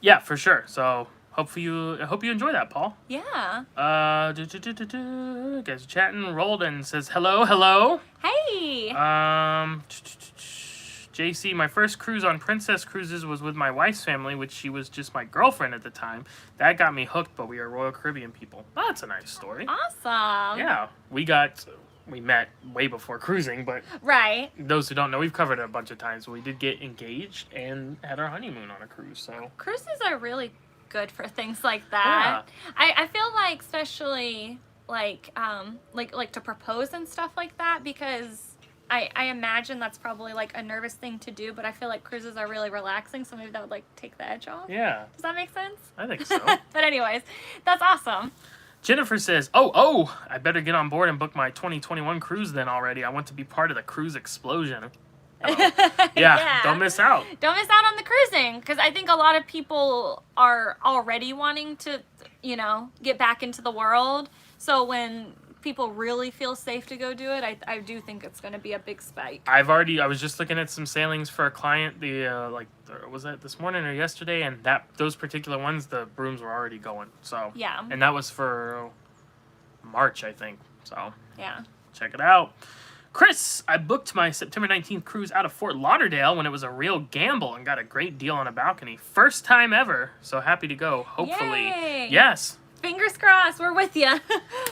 S1: Yeah, for sure. So I hope you enjoy that, Paul.
S2: Yeah.
S1: Guys chatting. Roldan says hello.
S2: Hey.
S1: JC, my first cruise on Princess Cruises was with my wife's family, which she was just my girlfriend at the time. That got me hooked, but we are Royal Caribbean people. Oh, that's a nice story.
S2: Awesome.
S1: Yeah, we met way before cruising, but
S2: right.
S1: Those who don't know, we've covered it a bunch of times. We did get engaged and had our honeymoon on a cruise. So
S2: cruises are really good for things like that. Yeah. I feel like especially like to propose and stuff like that, because I imagine that's probably like a nervous thing to do, but I feel like cruises are really relaxing, so maybe that would like take the edge off.
S1: Yeah.
S2: Does that make sense?
S1: I think so.
S2: But anyways, that's awesome.
S1: Jennifer says, oh, I better get on board and book my 2021 cruise then already. I want to be part of the cruise explosion. Yeah, don't miss out.
S2: Don't miss out on the cruising, because I think a lot of people are already wanting to, get back into the world. So when people really feel safe to go do it, I do think it's going to be a big spike.
S1: I was just looking at some sailings for a client, was that this morning or yesterday, and those particular ones, the brooms were already going. So
S2: yeah.
S1: And that was for March, I think. So
S2: yeah.
S1: Check it out. Chris, I booked my September 19th cruise out of Fort Lauderdale when it was a real gamble and got a great deal on a balcony. First time ever. So happy to go, hopefully.
S2: Yay.
S1: Yes.
S2: Fingers crossed, we're with you.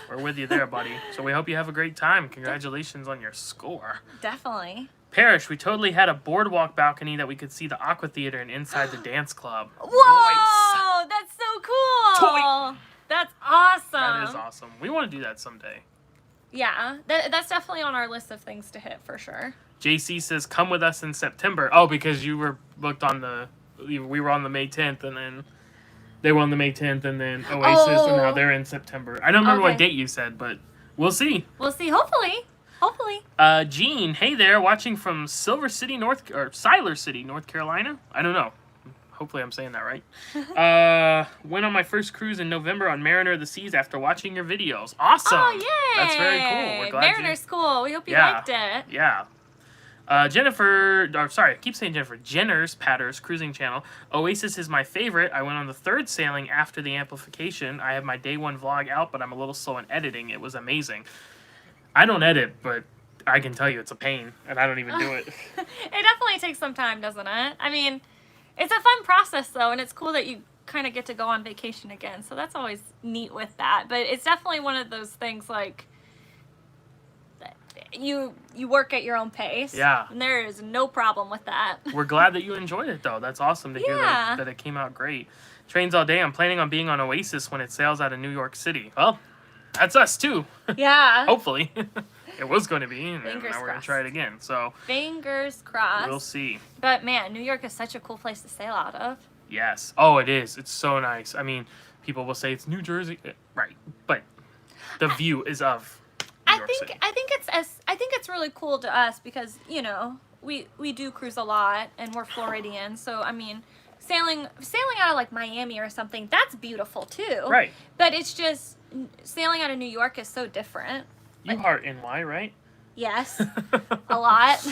S1: We're with you there, buddy. So we hope you have a great time. Congratulations on your score.
S2: Definitely.
S1: Parrish, we totally had a boardwalk balcony that we could see the Aqua Theater and inside the dance club.
S2: Whoa! Nice. That's so cool.
S1: Toy.
S2: That's awesome.
S1: That is awesome. We want to do that someday.
S2: Yeah, that's definitely on our list of things to hit for sure.
S1: JC says, come with us in September. Oh, because you were booked we were on the May 10th, and then they were on the May 10th, and then Oasis, and now they're in September. I don't remember what date you said, but we'll see.
S2: We'll see, hopefully.
S1: Gene, hey there, watching from Siler City, North Carolina? I don't know. Hopefully I'm saying that right. Went on my first cruise in November on Mariner of the Seas after watching your videos. Awesome.
S2: Oh, yay.
S1: That's very cool. We're glad
S2: Mariner's cool. We hope you liked it.
S1: Yeah. Jenner's Patters Cruising Channel. Oasis is my favorite. I went on the third sailing after the amplification. I have my day one vlog out, but I'm a little slow in editing. It was amazing. I don't edit, but I can tell you it's a pain, and I don't even do it.
S2: It definitely takes some time, doesn't it? I mean, it's a fun process, though, and it's cool that you kind of get to go on vacation again, so that's always neat with that. But it's definitely one of those things, like, you work at your own pace.
S1: Yeah.
S2: And there is no problem with that.
S1: We're glad that you enjoyed it, though. That's awesome to hear that it came out great. Trains all day. I'm planning on being on Oasis when it sails out of New York City. Well, that's us, too.
S2: Yeah.
S1: Hopefully. It was going to be, and
S2: Fingers
S1: now we're going
S2: crossed.
S1: to try it again. So
S2: Fingers crossed.
S1: we'll see.
S2: But man, New York is such a cool place to sail out of.
S1: Yes. Oh, it is. It's so nice. I mean, people will say it's New Jersey, right? But the view is of New York City.
S2: I think it's really cool to us because we do cruise a lot and we're Floridians, so I mean, sailing out of like Miami or something, that's beautiful too.
S1: Right.
S2: But it's just sailing out of New York is so different.
S1: You heart NY, right?
S2: Yes, a lot,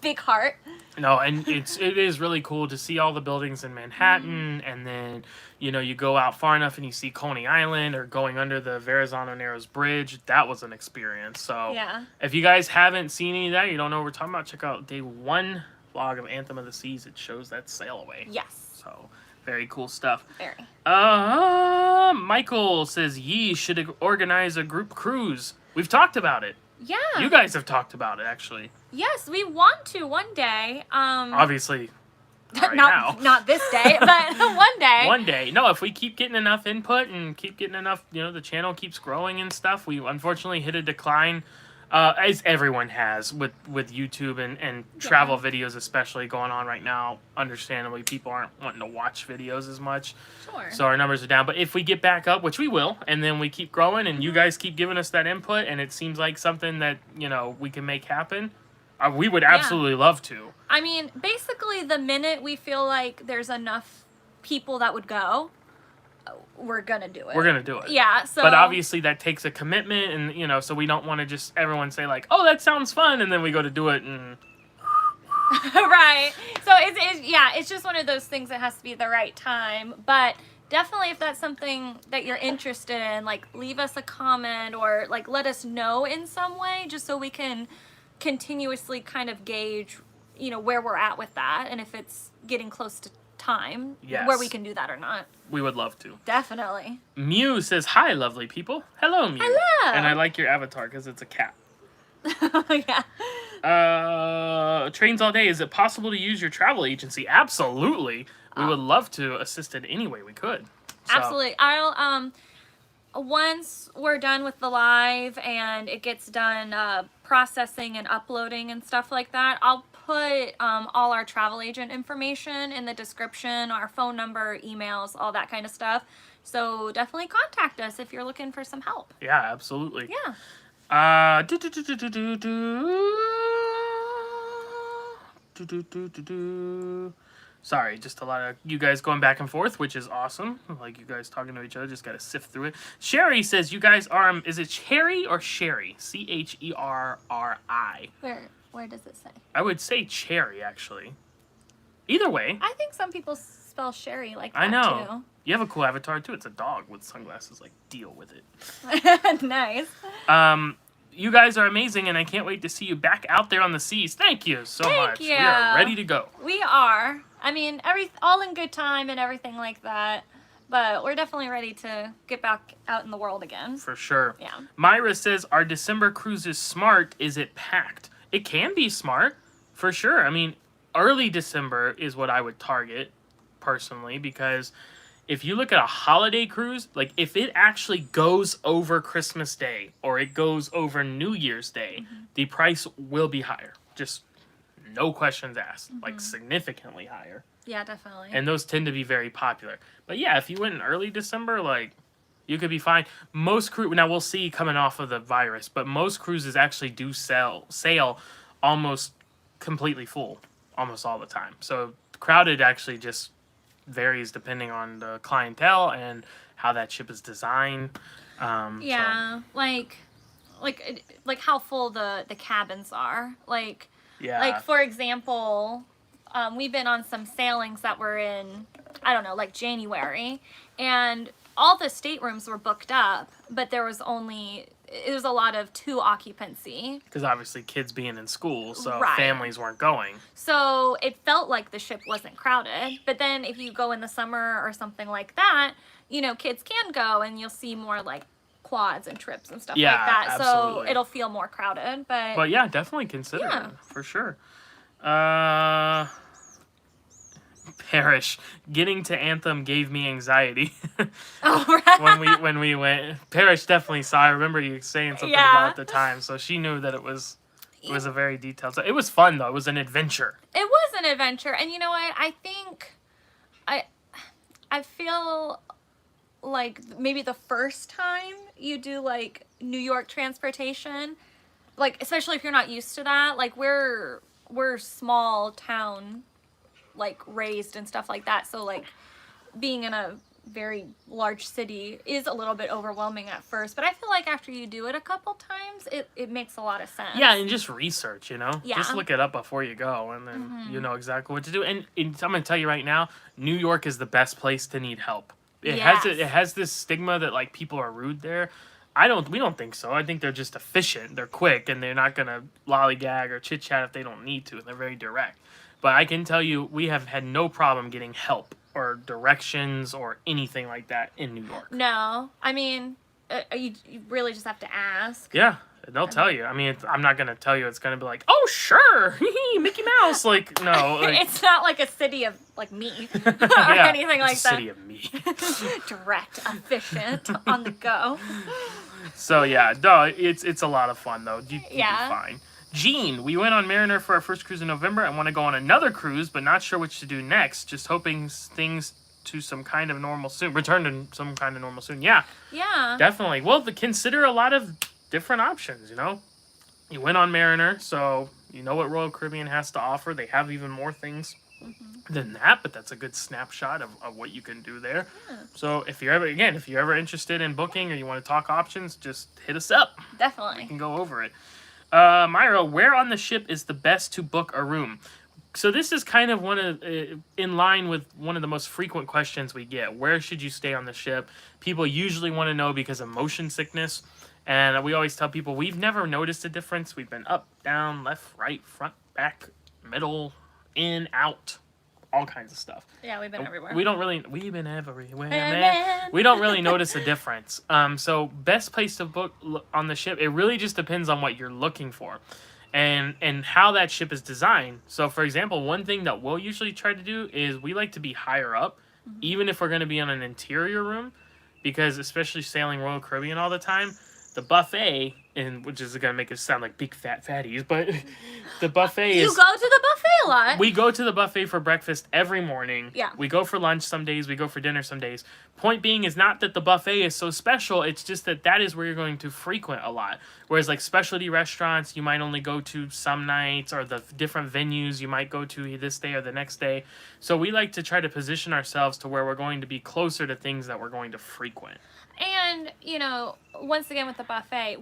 S2: big heart.
S1: No, and it is really cool to see all the buildings in Manhattan, and then you go out far enough and you see Coney Island or going under the Verrazano Narrows Bridge. That was an experience. So
S2: Yeah.
S1: if you guys haven't seen any of that, you don't know what we're talking about, check out day 1 vlog of Anthem of the Seas. It shows that sail away.
S2: Yes.
S1: So very cool stuff.
S2: Very.
S1: Michael says ye should organize a group cruise. We've talked about it.
S2: Yeah.
S1: You guys have talked about it, actually.
S2: Yes, we want to one day.
S1: Obviously, right
S2: not
S1: now.
S2: not this day, but one day.
S1: One day. No, if we keep getting enough input and keep getting enough, the channel keeps growing and stuff. We unfortunately hit a decline, as everyone has with YouTube and travel videos, especially going on right now. Understandably, people aren't wanting to watch videos as much.
S2: Sure.
S1: So our numbers are down. But if we get back up, which we will, and then we keep growing, and you guys keep giving us that input, and it seems like something that we can make happen, we would absolutely love to.
S2: I mean, basically, the minute we feel like there's enough people that would go, we're gonna do it.
S1: We're gonna do it.
S2: Yeah. So.
S1: But obviously, that takes a commitment, and so we don't want to just everyone say like, "Oh, that sounds fun," and then we go to do it, and
S2: Right. So it's just one of those things that has to be the right time. But definitely, if that's something that you're interested in, like leave us a comment or like let us know in some way, just so we can continuously kind of gauge, where we're at with that, and if it's getting close to time,
S1: Yes.
S2: where we can do that or not.
S1: we would love to.
S2: Definitely.
S1: Mew says, "Hi, lovely people." Hello, Mew.
S2: Hello.
S1: And I like your avatar because it's a cat.
S2: Yeah.
S1: Trains all day. Is it possible to use your travel agency? Absolutely. We would love to assist in any way we could. So,
S2: Absolutely. I'll once we're done with the live and it gets done processing and uploading and stuff like that, I'll put all our travel agent information in the description, our phone number, emails, all that kind of stuff. So definitely contact us if you're looking for some help.
S1: Yeah, absolutely.
S2: Yeah.
S1: Sorry, just a lot of you guys going back and forth, which is awesome. Like you guys talking to each other, just got to sift through it. Sherry says you guys are, is it Cherry or Sherry? Cherri.
S2: Where does it say?
S1: I would say Cherry, actually. Either way.
S2: I think some people spell Sherry like that
S1: I know. You have a cool avatar, too. It's a dog with sunglasses. Like, deal with it.
S2: too. Nice.
S1: You guys are amazing, and I can't wait to see you back out there on the seas. Thank you so much.
S2: you.
S1: We are ready to go.
S2: We are. I mean, all in good time and everything like that. But we're definitely ready to get back out in the world again.
S1: For sure.
S2: Yeah.
S1: Myra says, "Are December cruises smart? Is it packed?" It can be smart, for sure. I mean, early December is what I would target, personally, because if you look at a holiday cruise, like if it actually goes over Christmas Day or it goes over New Year's Day, the price will be higher. Just no questions asked. Like significantly higher.
S2: Yeah, definitely.
S1: And those tend to be very popular. But yeah, if you went in early December, like you could be fine. Most now we'll see coming off of the virus, but most cruises actually do sail almost completely full almost all the time. So crowded actually just varies depending on the clientele and how that ship is designed.
S2: Yeah,
S1: so.
S2: like how full the cabins are. Like for example, we've been on some sailings that were in, I don't know, like January, and all the staterooms were booked up, but it was a lot of 2 occupancy.
S1: Because obviously kids being in school, so
S2: Right.
S1: families weren't going.
S2: So it felt like the ship wasn't crowded. But then if you go in the summer or something like that, kids can go and you'll see more like quads and trips and stuff like that.
S1: Absolutely.
S2: So it'll feel more crowded. But
S1: yeah, definitely consider it, for sure. Parrish, getting to Anthem gave me anxiety.
S2: Oh, right.
S1: when we went. Parrish definitely saw. I remember you saying something
S2: Yeah.
S1: about it at the time, so she knew that it was a very detailed. So it was fun though. It was an adventure.
S2: It was an adventure, and you know what? I think I feel like maybe the first time you do like New York transportation, like especially if you're not used to that, like we're small town, like raised and stuff like that, so like being in a very large city is a little bit overwhelming at first, but I feel like after you do it a couple times, it makes a lot of sense.
S1: Yeah, and just research, you know?
S2: Yeah.
S1: Just look it up before you go, and then you know exactly what to do. And I'm going to tell you right now, New York is the best place to need help. It has this stigma that, like, people are rude there. We don't think so. I think they're just efficient. They're quick, and they're not going to lollygag or chit-chat if they don't need to. They're very direct. But I can tell you, we have had no problem getting help or directions or anything like that in New York.
S2: No, I mean, you really just have to ask.
S1: Yeah, they'll tell you. I mean, I'm not going to tell you it's going to be like, oh, sure, Mickey Mouse. Like, no. Like,
S2: it's not like a city of, like, me or
S1: yeah,
S2: anything like
S1: it's
S2: that.
S1: a city of me.
S2: Direct, efficient, on the go.
S1: So, yeah, no, it's a lot of fun, though. You'll be
S2: Yeah.
S1: fine. Gene, we went on Mariner for our first cruise in November. I want to go on another cruise, but not sure which to do next. Just hoping things to some kind of normal soon. Return to some kind of normal soon. Yeah.
S2: Yeah.
S1: Definitely. Well, consider a lot of different options, you know? You went on Mariner, so you know what Royal Caribbean has to offer. They have even more things than that, but that's a good snapshot of what you can do there.
S2: Yeah.
S1: So if you're ever interested in booking or you want to talk options, just hit us up.
S2: Definitely.
S1: We can go over it. Myra, where on the ship is the best to book a room? So this is kind of in line with one of the most frequent questions we get. Where should you stay on the ship? People usually want to know because of motion sickness. And we always tell people we've never noticed a difference. We've been up, down, left, right, front, back, middle, in, out, all kinds of stuff.
S2: Yeah, we've been everywhere.
S1: We've been everywhere, man. We don't really notice a difference. So best place to book on the ship, it really just depends on what you're looking for and how that ship is designed. So for example, one thing that we'll usually try to do is we like to be higher up, even if we're going to be on an interior room, because especially sailing Royal Caribbean all the time, the buffet, which is going to make us sound like big fat fatties, but the buffet
S2: You go to the buffet a lot.
S1: We go to the buffet for breakfast every morning.
S2: Yeah.
S1: We go for lunch some days. We go for dinner some days. Point being is not that the buffet is so special. It's just that is where you're going to frequent a lot. Whereas like specialty restaurants, you might only go to some nights, or the different venues you might go to this day or the next day. So we like to try to position ourselves to where we're going to be closer to things that we're going to frequent.
S2: And, once again with the buffet,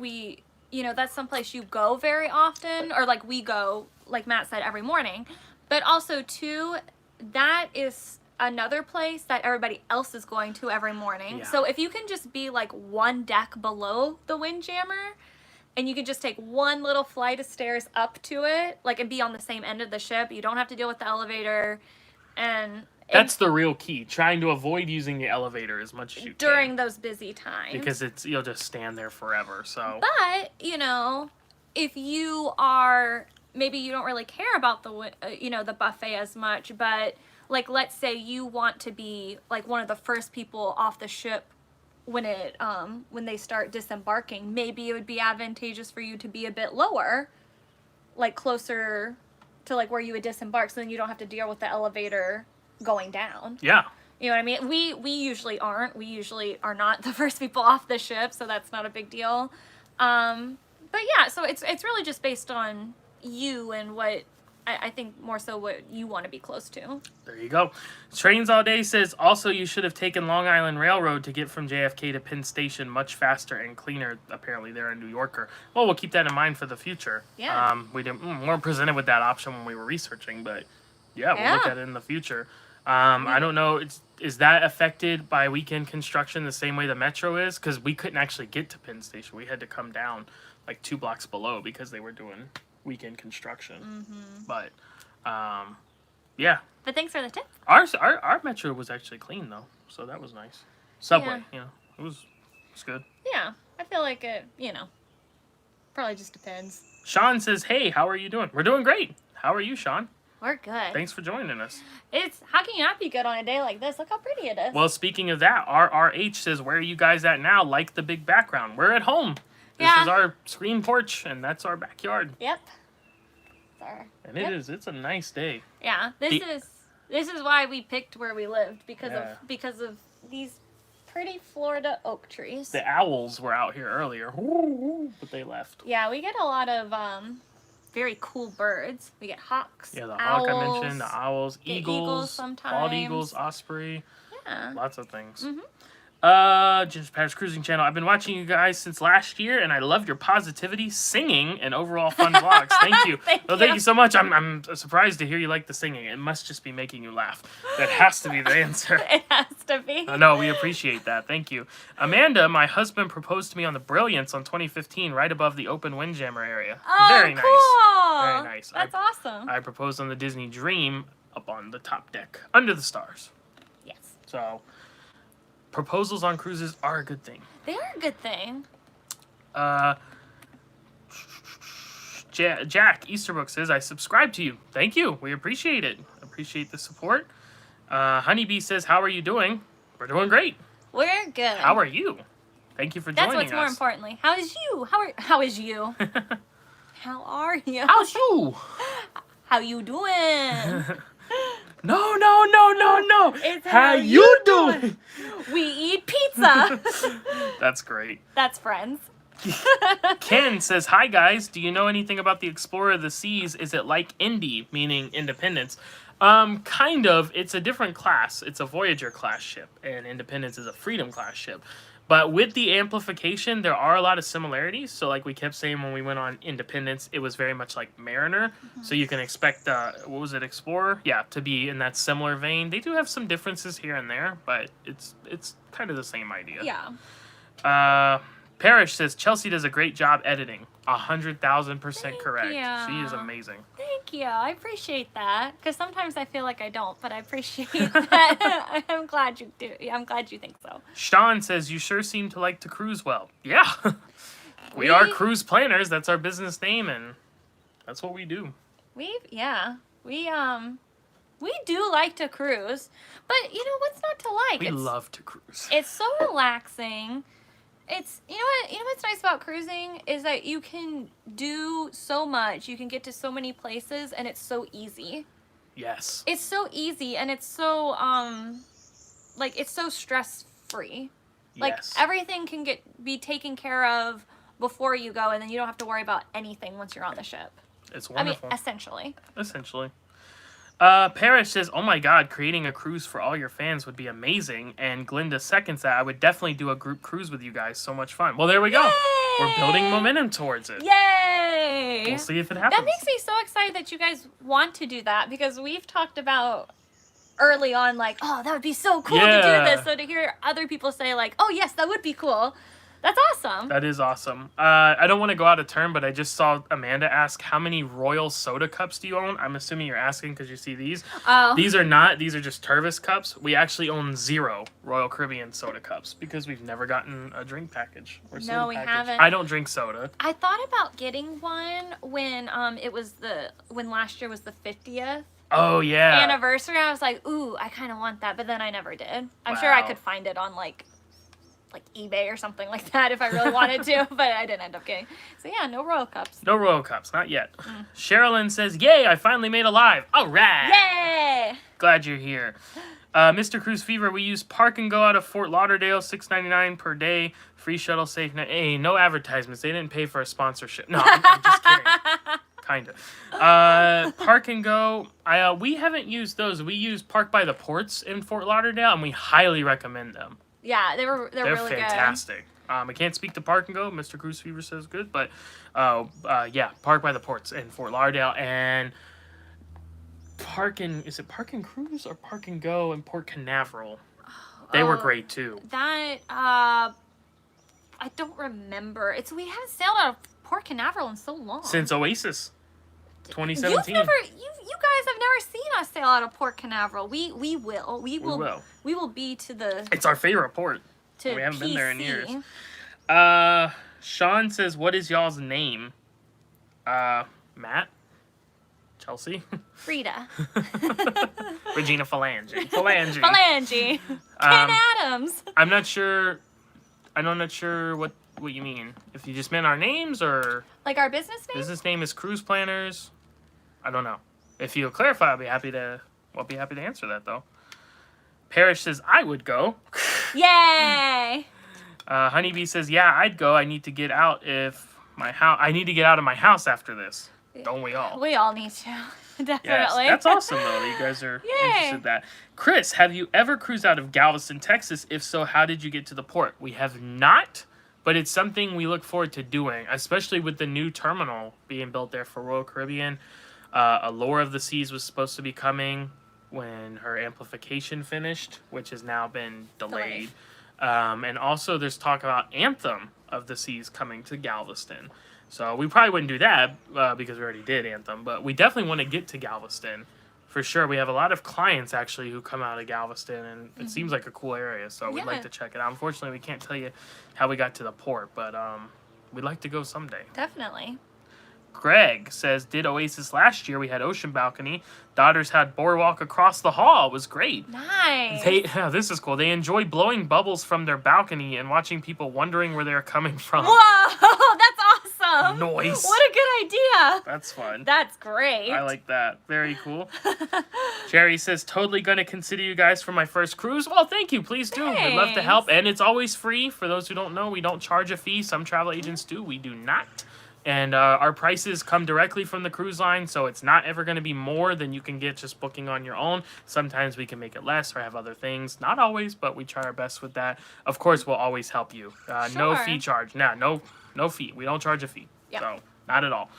S2: that's someplace you go very often, or like we go, like Matt said, every morning. But also, too, that is another place that everybody else is going to every morning.
S1: Yeah.
S2: So if you can just be like one deck below the Windjammer, and you can just take one little flight of stairs up to it, like, and be on the same end of the ship, you don't have to deal with the elevator, and
S1: that's the real key. Trying to avoid using the elevator as much as you can.
S2: During those busy times.
S1: Because you'll just stand there forever, so.
S2: But, if you are, maybe you don't really care about the buffet as much, but, like, let's say you want to be, like, one of the first people off the ship when they start disembarking, maybe it would be advantageous for you to be a bit lower, like, closer to, like, where you would disembark, so then you don't have to deal with the elevator going down.
S1: Yeah.
S2: You know what I mean? We usually aren't. We usually are not the first people off the ship, so that's not a big deal. But yeah, so it's really just based on you and what I think more so what you want to be close to.
S1: There you go. Trains All Day says, also you should have taken Long Island Railroad to get from JFK to Penn Station much faster and cleaner, apparently, there in New Yorker. Well, we'll keep that in mind for the future.
S2: Yeah.
S1: We weren't presented with that option when we were researching, but yeah, we'll look at it in the future. I don't know, is that affected by weekend construction the same way the Metro is? Because we couldn't actually get to Penn Station. We had to come down like 2 blocks below because they were doing weekend construction. Mm-hmm. But, yeah.
S2: But thanks for the tip.
S1: Our Metro was actually clean, though, so that was nice. Subway, it was good.
S2: Yeah, I feel like it, probably just depends.
S1: Sean says, hey, how are you doing? We're doing great. How are you, Sean?
S2: We're good.
S1: Thanks for joining us.
S2: How can you not be good on a day like this? Look how pretty it is.
S1: Well, speaking of that, RRH says, where are you guys at now? Like the big background. We're at home. This is our screen porch, and that's our backyard.
S2: Yep.
S1: And it's a nice day.
S2: Yeah. This is why we picked where we lived, because of these pretty Florida oak trees.
S1: The owls were out here earlier, but they left.
S2: Yeah, we get a lot of very cool birds. We get hawks.
S1: Yeah, the
S2: owls,
S1: hawk I mentioned, the owls, eagles
S2: sometimes.
S1: bald eagles, osprey.
S2: Yeah.
S1: Lots of things.
S2: Mm-hmm.
S1: Just Pat's Cruising Channel. I've been watching you guys since last year, and I love your positivity, singing, and overall fun vlogs. Thank you.
S2: Thank
S1: you so much. I'm surprised to hear you like the singing. It must just be making you laugh. That has to be the answer.
S2: It has to be.
S1: No, we appreciate that. Thank you. Amanda, my husband proposed to me on the Brilliance on 2015, right above the open Windjammer area.
S2: Oh,
S1: Very
S2: cool.
S1: nice. Very nice.
S2: That's awesome.
S1: I proposed on the Disney Dream up on the top deck, under the stars.
S2: Yes.
S1: So, proposals on cruises are a good thing.
S2: They are a good thing.
S1: Jack Easterbrook says, I subscribe to you. Thank you. We appreciate it. Appreciate the support. Honeybee says, how are you doing? We're doing great.
S2: We're good.
S1: How are you? Thank you for joining us.
S2: That's what's more importantly. How is you? How is you? How are you?
S1: How's you?
S2: How you doing?
S1: No.
S2: It's
S1: how you doing?
S2: We eat pizza.
S1: That's great.
S2: That's friends.
S1: Ken says, hi guys, do you know anything about the Explorer of the Seas? Is it like Indy, meaning Independence? Kind of. It's a different class. It's a Voyager class ship, and Independence is a Freedom class ship. But with the amplification, there are a lot of similarities. So like we kept saying when we went on Independence, it was very much like Mariner. Mm-hmm. So you can expect, what was it, Explorer? Yeah, to be in that similar vein. They do have some differences here and there, but it's kind of the same idea.
S2: Yeah.
S1: Parrish says, Chelsea does a great job editing. 100,000% correct.
S2: You.
S1: She is amazing.
S2: Thank you. I appreciate that. Because sometimes I feel like I don't, but I appreciate that. I'm glad you do. I'm glad you think so.
S1: Sean says, you sure seem to like to cruise well. Yeah. we are cruise planners. That's our business name, and that's what we do. We
S2: do like to cruise, but you know what's not to like?
S1: We love to cruise.
S2: It's so relaxing. It's you know what's nice about cruising is that you can do so much. You can get to so many places, and it's so easy.
S1: Yes.
S2: It's so easy, and it's so it's so stress free. Like
S1: yes.
S2: Everything can be taken care of before you go, and then you don't have to worry about anything once you're on the ship.
S1: It's wonderful.
S2: I mean, essentially.
S1: Parrish says, oh my god, creating a cruise for all your fans would be amazing. And Glinda seconds that. I would definitely do a group cruise with you guys. So much fun. Well, there we go.
S2: Yay!
S1: We're building momentum towards it.
S2: Yay!
S1: We'll see if it happens.
S2: That makes me so excited that you guys want to do that, because we've talked about early on, like, oh, that would be so cool to do this. So to hear other people say, like, oh, yes, that would be cool. That's awesome.
S1: That is awesome. I don't want to go out of turn, but I just saw Amanda ask, how many Royal Soda cups do you own? I'm assuming you're asking because you see these.
S2: Oh.
S1: These are not. These are just Tervis cups. We actually own 0 Royal Caribbean soda cups because we've never gotten a drink package or soda
S2: No, we
S1: package.
S2: haven't.
S1: I don't drink soda.
S2: I thought about getting one when when last year was the 50th.
S1: Oh, yeah.
S2: Anniversary. I was like, ooh, I kind of want that, but then I never did. I'm sure I could find it on like eBay or something like that if I really wanted to, but I didn't end up getting. So yeah, no Royal Cups.
S1: No Royal Cups, not yet. Sherilyn says, yay, I finally made a live. All right.
S2: Yay!
S1: Glad you're here. Mr. Cruise Fever, we use Park and Go out of Fort Lauderdale, $6.99 per day, free shuttle safe. Hey, no advertisements. They didn't pay for a sponsorship. No, I'm just kidding. Kind of. Park and Go, we haven't used those. We use Park by the Ports in Fort Lauderdale, and we highly recommend them.
S2: Yeah, they're really
S1: fantastic. I can't speak to Park and Go. Mr. Cruise Fever says good, but yeah, Park by the Ports in Fort Lauderdale, and is it Park and Cruise or Park and Go in Port Canaveral? They were great too.
S2: That I don't remember. We haven't sailed out of Port Canaveral in so long.
S1: Since Oasis, 2017.
S2: You guys have never seen us sail out of Port Canaveral. We will. We will be to the.
S1: It's our favorite port.
S2: To
S1: we haven't
S2: PC.
S1: been there in years. Sean says, "What is y'all's name?" Matt. Chelsea.
S2: Frida.
S1: Regina Phalange.
S2: Ken Adams.
S1: I'm not sure what you mean. If you just meant our names or
S2: Like our business name?
S1: business name is Cruise Planners. I don't know. If you'll clarify, I'll be happy to answer that though. Parrish says I would go.
S2: Yay!
S1: Honeybee says, yeah, I'd go. I need to get out of my house after this. Don't we all?
S2: We all need to. Definitely.
S1: Yes, that's awesome though that you guys are interested in that. Chris, have you ever cruised out of Galveston, Texas? If so, how did you get to the port? We have not, but it's something we look forward to doing, especially with the new terminal being built there for Royal Caribbean. Allure of the Seas was supposed to be coming when her amplification finished, which has now been delayed. And also there's talk about Anthem of the Seas coming to Galveston. So we probably wouldn't do that because we already did Anthem, but we definitely want to get to Galveston for sure. We have a lot of clients actually who come out of Galveston, and it seems like a cool area, so we'd like to check it out. Unfortunately, we can't tell you how we got to the port, but we'd like to go someday.
S2: Definitely.
S1: Greg says, did Oasis last year. We had ocean balcony. Daughters had boardwalk across the hall. It was great.
S2: Nice.
S1: This is cool. They enjoy blowing bubbles from their balcony and watching people wondering where they're coming from.
S2: Whoa, that's awesome.
S1: Nice.
S2: What a good idea.
S1: That's fun.
S2: That's great.
S1: I like that. Very cool. Jerry says, totally going to consider you guys for my first cruise. Well, thank you. Please do. We'd love to help. And it's always free. For those who don't know, we don't charge a fee. Some travel agents do. We do not. And our prices come directly from the cruise line, so it's not ever going to be more than you can get just booking on your own. Sometimes we can make it less or have other things. Not always, but we try our best with that. Of course, we'll always help you. No fee charge. No fee. We don't charge a fee. Yep. So, not at all.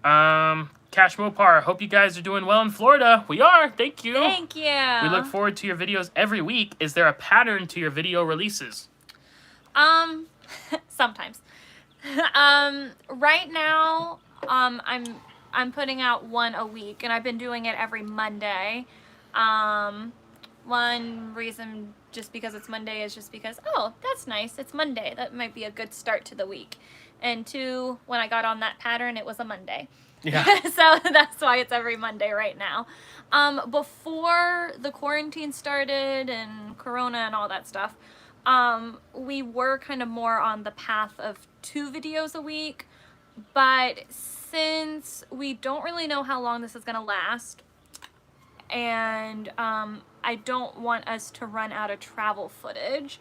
S1: Cash Mopar, hope you guys are doing well in Florida. We are. Thank you.
S2: Thank you.
S1: We look forward to your videos every week. Is there a pattern to your video releases?
S2: Sometimes. Right now, I'm putting out one a week, and I've been doing it every Monday. One reason just because it's Monday is just because, oh, that's nice. It's Monday. That might be a good start to the week. And two, when I got on that pattern, it was a Monday.
S1: Yeah.
S2: So that's why it's every Monday right now. Before the quarantine started and Corona and all that stuff, we were kind of more on the path of 2 videos a week, but since we don't really know how long this is going to last, and I don't want us to run out of travel footage,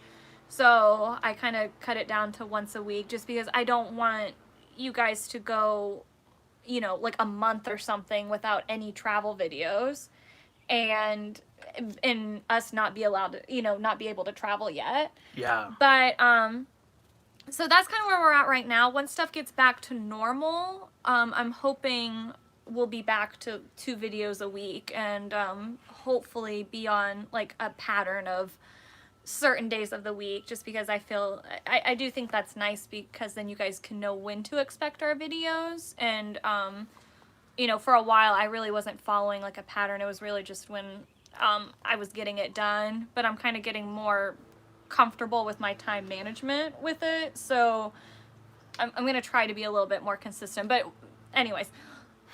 S2: so I kind of cut it down to once a week, just because I don't want you guys to go, you know, like a month or something without any travel videos, and us not be allowed to, you know, not be able to travel yet.
S1: Yeah.
S2: But, so that's kind of where we're at right now. Once stuff gets back to normal, I'm hoping we'll be back to 2 videos a week, and hopefully be on like a pattern of certain days of the week, just because I feel, I do think that's nice, because then you guys can know when to expect our videos. And, you know, for a while I really wasn't following like a pattern. It was really just when I was getting it done, but I'm kind of getting more comfortable with my time management with it, so I'm going to try to be a little bit more consistent. But anyways,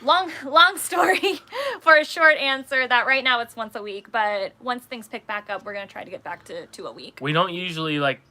S2: long story for a short answer, that right now it's once a week, but once things pick back up, we're going to try to get back to a week.
S1: We don't usually like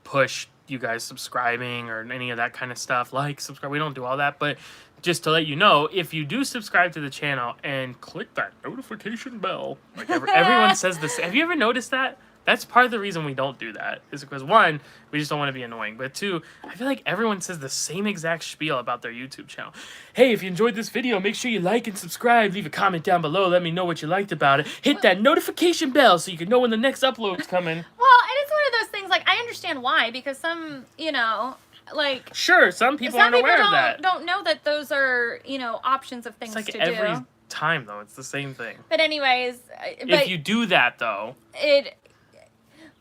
S1: push you guys subscribing or any of that kind of stuff. Like, subscribe, we don't do all that, but just to let you know, if you do subscribe to the channel and click that notification bell, like everyone says this. Have you ever noticed that? That's part of the reason we don't do that, is because 1, we just don't want to be annoying, but 2, I feel like everyone says the same exact spiel about their YouTube channel. Hey, if you enjoyed this video, make sure you like and subscribe, leave a comment down below, let me know what you liked about it, hit that notification bell so you can know when the next upload's coming.
S2: Well, and it's one of those things, like, I understand why, because some, you know, like...
S1: Sure, some people aren't aware of that.
S2: Don't know that those are, you know, options of things to do.
S1: It's like every time, though, it's the same thing.
S2: But anyways...
S1: if you do that, though...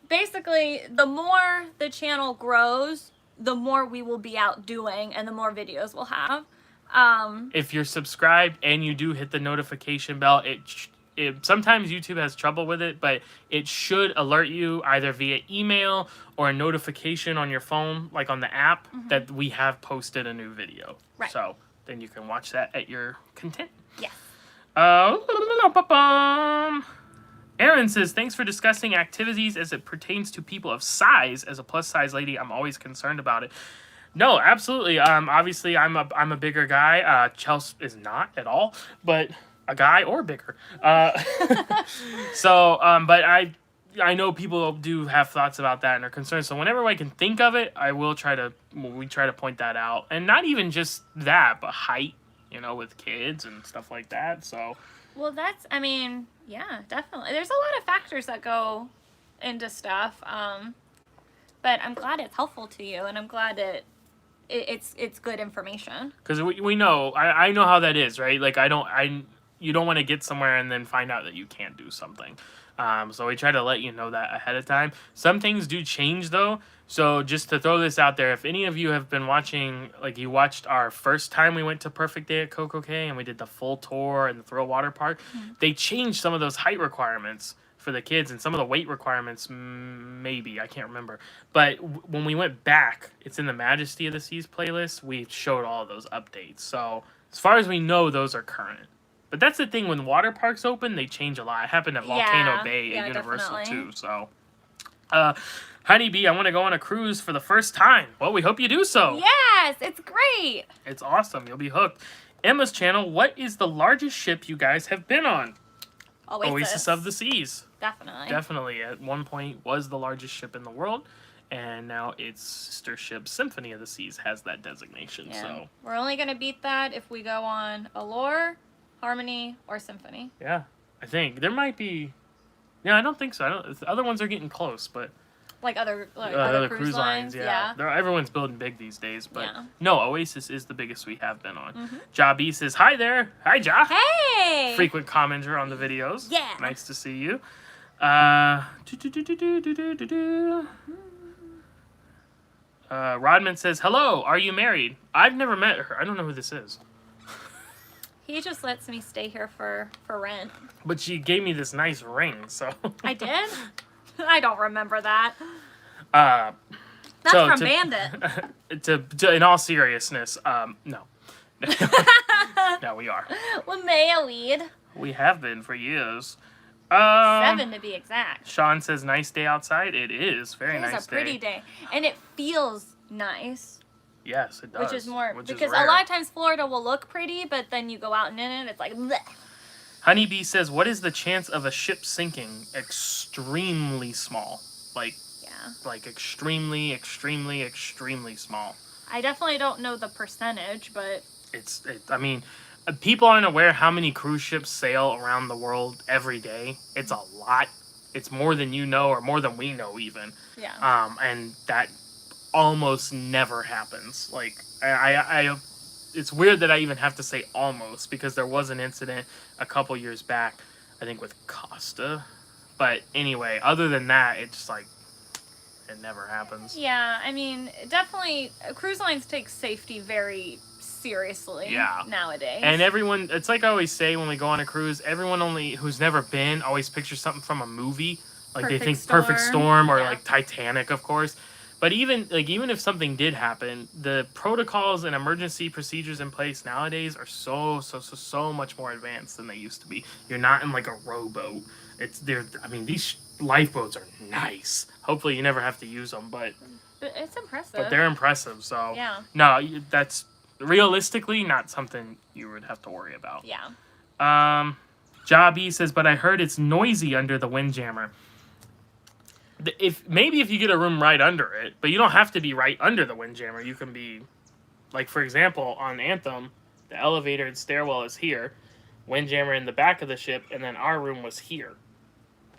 S2: Basically, the more the channel grows, the more we will be out doing, and the more videos we'll have.
S1: If you're subscribed and you do hit the notification bell, it sometimes YouTube has trouble with it, but it should alert you either via email or a notification on your phone, like on the app, that we have posted a new video.
S2: Right.
S1: So then you can watch that at your content.
S2: Yes.
S1: Aaron says, thanks for discussing activities as it pertains to people of size. As a plus size lady, I'm always concerned about it. No, absolutely. Obviously, I'm a bigger guy. Chelsea is not at all, but a guy or bigger. But I know people do have thoughts about that and are concerned. So whenever I can think of it, we try to point that out. And not even just that, but height, with kids and stuff like that. So.
S2: Well, yeah, definitely. There's a lot of factors that go into stuff. But I'm glad it's helpful to you, and I'm glad it's good information.
S1: Because we know, I know how that is, right? Like you don't want to get somewhere and then find out that you can't do something. So we try to let you know that ahead of time. Some things do change though. So just to throw this out there, if any of you have been watching, like you watched our first time we went to Perfect Day at Coco Cay and we did the full tour and the Thrill Water Park, they changed some of those height requirements for the kids and some of the weight requirements, maybe, I can't remember. But when we went back, it's in the Majesty of the Seas playlist, we showed all of those updates. So as far as we know, those are current. But that's the thing, when water parks open, they change a lot. It happened at Volcano Bay at Universal
S2: definitely.
S1: too. So, Honeybee, I want to go on a cruise for the first time. Well, we hope you do so.
S2: Yes, it's great.
S1: It's awesome. You'll be hooked. Emma's channel, what is the largest ship you guys have been on? Oasis of the Seas. Definitely. At one point was the largest ship in the world. And now its sister ship, Symphony of the Seas, has that designation.
S2: Yeah.
S1: So
S2: we're only going to beat that if we go on Allure, Harmony, or Symphony.
S1: Yeah, I think there might be. Yeah, I don't think so. The other ones are getting close, but
S2: like other
S1: cruise lines. Yeah. Everyone's building big these days, but no, Oasis is the biggest we have been on. Ja B says hi there. Hi, Ja.
S2: Hey.
S1: Frequent commenter on the videos.
S2: Yeah.
S1: Nice to see you. Rodman says hello. Are you married? I've never met her. I don't know who this is.
S2: He just lets me stay here for rent.
S1: But she gave me this nice ring, so.
S2: I did? I don't remember that.
S1: That's
S2: from Bandit.
S1: In all seriousness, no. No, we are.
S2: Well, married.
S1: We have been for years.
S2: 7 to be exact.
S1: Sean says, nice day outside. It is. Very nice day.
S2: It's a pretty day. And it feels nice.
S1: Yes, it does.
S2: Which is more, because a lot of times Florida will look pretty, but then you go out and in it, it's like, bleh.
S1: Honeybee says, what is the chance of a ship sinking? Extremely small. Like extremely, extremely, extremely small.
S2: I definitely don't know the percentage, but...
S1: people aren't aware how many cruise ships sail around the world every day. It's a lot. It's more than you know, or more than we know even.
S2: Yeah.
S1: And that almost never happens. Like, I it's weird that I even have to say almost, because there was an incident a couple years back, I think with Costa. But anyway, other than that, it's like, it never happens.
S2: Yeah, I mean, definitely, cruise lines take safety very seriously nowadays.
S1: And everyone, it's like I always say when we go on a cruise, everyone who's never been always pictures something from a movie. Like they think Perfect Storm or like Titanic, of course. But even if something did happen, the protocols and emergency procedures in place nowadays are so much more advanced than they used to be. You're not in like a rowboat. These lifeboats are nice. Hopefully you never have to use them, but
S2: it's impressive.
S1: But they're impressive, so no, that's realistically not something you would have to worry about.
S2: Yeah.
S1: Jobby says, but I heard it's noisy under the Windjammer. If you get a room right under it, but you don't have to be right under the Windjammer. You can be, like, for example, on Anthem, the elevator and stairwell is here, Windjammer in the back of the ship, and then our room was here.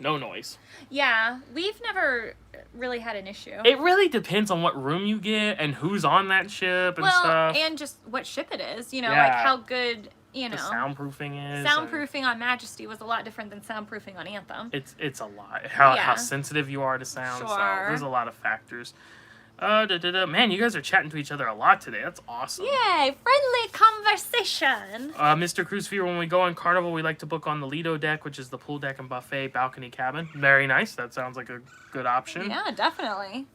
S1: No noise.
S2: Yeah, we've never really had an issue.
S1: It really depends on what room you get and who's on that ship and stuff.
S2: And just what ship it is, like how good... the
S1: soundproofing is.
S2: Soundproofing on Majesty was a lot different than soundproofing on Anthem.
S1: It's a lot. How sensitive you are to sound.
S2: Sure.
S1: So there's a lot of factors. Man, you guys are chatting to each other a lot today. That's awesome.
S2: Yay, friendly conversation.
S1: Mr. Cruise Fever, when we go on Carnival, we like to book on the Lido deck, which is the pool deck and buffet balcony cabin. Very nice. That sounds like a good option.
S2: Yeah, definitely.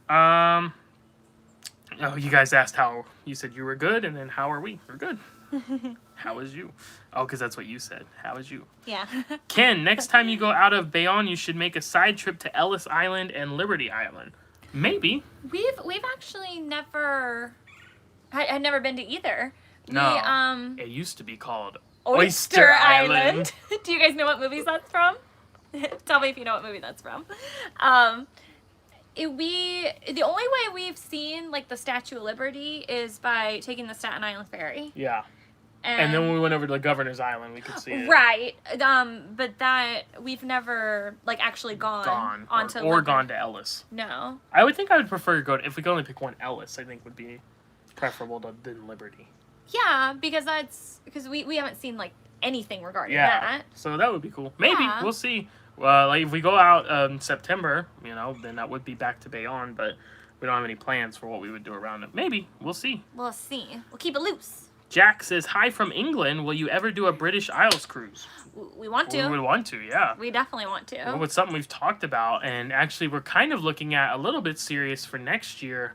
S1: You guys asked how. You said you were good, and then how are we? We're good. How was you? Oh, because that's what you said. How was you?
S2: Yeah.
S1: Ken, next time you go out of Bayonne, you should make a side trip to Ellis Island and Liberty Island. Maybe.
S2: We've actually never... I'd never been to either.
S1: No. It used to be called
S2: Oyster Island. Do you guys know what movies that's from? Tell me if you know what movie that's from. The only way we've seen like the Statue of Liberty is by taking the Staten Island ferry.
S1: Yeah. And then when we went over to the Governor's Island, we could see it.
S2: Right. But that we've never like actually gone onto
S1: or gone to Ellis.
S2: No.
S1: I would think I would prefer to go to, if we could only pick one, Ellis, I think would be preferable than Liberty.
S2: Yeah, because we haven't seen like anything regarding that.
S1: So that would be cool. Maybe. Yeah. We'll see. Like if we go out in September, then that would be back to Bayonne, but we don't have any plans for what we would do around it. Maybe. We'll see.
S2: We'll see. We'll keep it loose.
S1: Jack says, hi from England. Will you ever do a British Isles cruise?
S2: We want to.
S1: We would want to, yeah.
S2: We definitely want to.
S1: Well, it's something we've talked about, and actually we're kind of looking at a little bit serious for next year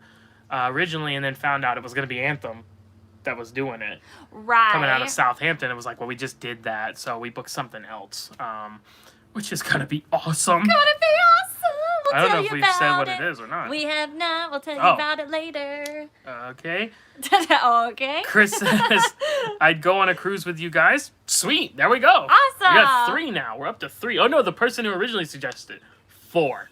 S1: originally, and then found out it was going to be Anthem that was doing it.
S2: Right.
S1: Coming out of Southampton. It was like, well, we just did that, so we booked something else, which is going to be awesome.
S2: Gonna be awesome.
S1: I don't know if we've said what it is or not.
S2: We have not. We'll tell you about it later.
S1: Okay.
S2: Okay.
S1: Chris says, I'd go on a cruise with you guys. Sweet. There we go.
S2: Awesome.
S1: We got 3 now. We're up to 3. Oh, no, the person who originally suggested 4.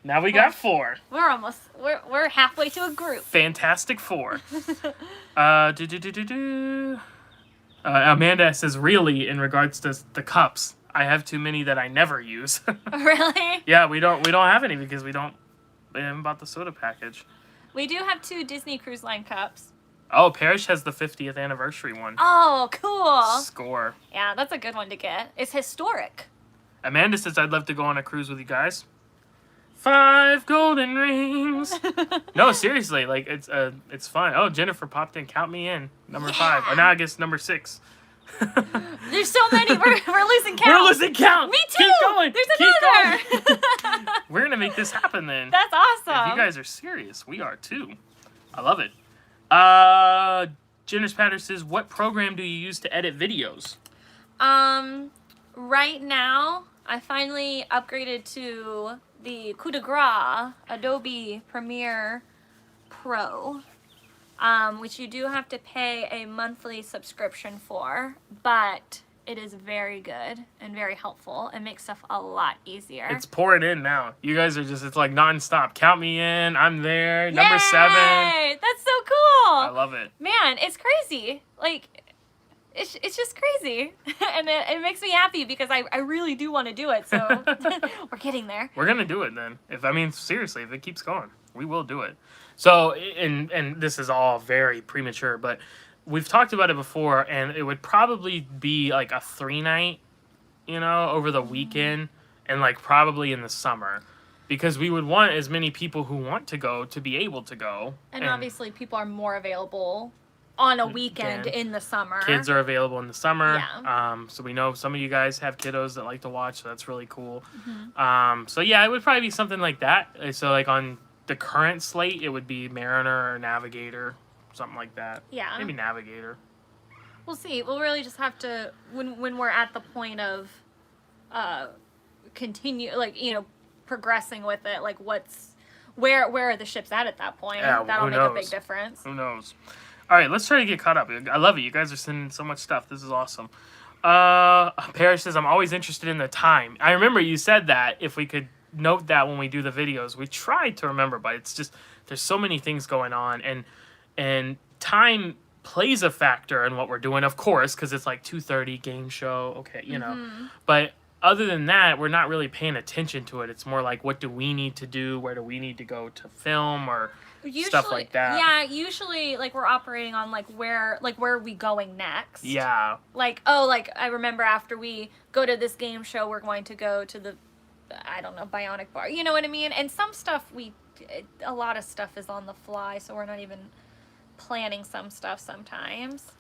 S1: Now we got 4.
S2: We're halfway to a group.
S1: Fantastic 4. Amanda says, really, in regards to the cups, I have too many that I never use.
S2: Really?
S1: Yeah, we don't have any because we haven't bought the soda package.
S2: We do have 2 Disney Cruise Line cups.
S1: Oh, Parrish has the 50th anniversary one.
S2: Oh, cool.
S1: Score.
S2: Yeah, that's a good one to get. It's historic.
S1: Amanda says, I'd love to go on a cruise with you guys. 5 golden rings. No, seriously, like it's fun. Oh, Jennifer popped in. Count me in. Number 5. Or now I guess number 6.
S2: There's so many. We're losing count.
S1: We're losing count.
S2: Me too.
S1: Keep going.
S2: There's
S1: Keep
S2: another.
S1: Going. We're gonna make this happen then.
S2: That's awesome.
S1: If you guys are serious, we are too. I love it. Jenner's Patter says, what program do you use to edit videos?
S2: Right now, I finally upgraded to the coup de grace Adobe Premiere Pro, which you do have to pay a monthly subscription for, but it is very good and very helpful and makes stuff a lot easier.
S1: It's pouring in now. You guys are just, it's like nonstop. Count me in. I'm there. Number 7.
S2: That's so cool.
S1: I love it.
S2: Man, it's crazy. Like, it's just crazy. And it makes me happy because I really do want to do it. So we're getting there.
S1: We're going to do it then. Seriously, if it keeps going, we will do it. So, and this is all very premature, but we've talked about it before, and it would probably be like a 3-night, over the weekend, and like probably in the summer, because we would want as many people who want to go to be able to go.
S2: And obviously people are more available on a weekend in the summer.
S1: Kids are available in the summer.
S2: Yeah.
S1: So we know some of you guys have kiddos that like to watch, so that's really cool. Mm-hmm. So yeah, it would probably be something like that. So like on the current slate, it would be Mariner or Navigator, something like that.
S2: Yeah.
S1: Maybe Navigator.
S2: We'll see. We'll really just have to, when we're at the point of continue, like, progressing with it, like where are the ships at that point?
S1: Yeah,
S2: that'll make a big difference.
S1: Who knows? All right, let's try to get caught up. I love it. You guys are sending so much stuff. This is awesome. Parrish says, I'm always interested in the time. I remember you said that if we could note that when we do the videos. We tried to remember, but it's just, there's so many things going on, and time plays a factor in what we're doing, of course, because it's like 2:30 game show, okay, But other than that, we're not really paying attention to it. It's more like, what do we need to do? Where do we need to go to film or stuff like that?
S2: Yeah, usually like we're operating on where are we going next?
S1: Yeah.
S2: I remember after we go to this game show, we're going to go to the, I don't know, Bionic Bar. You know what I mean? And some stuff a lot of stuff is on the fly, so we're not even planning some stuff sometimes.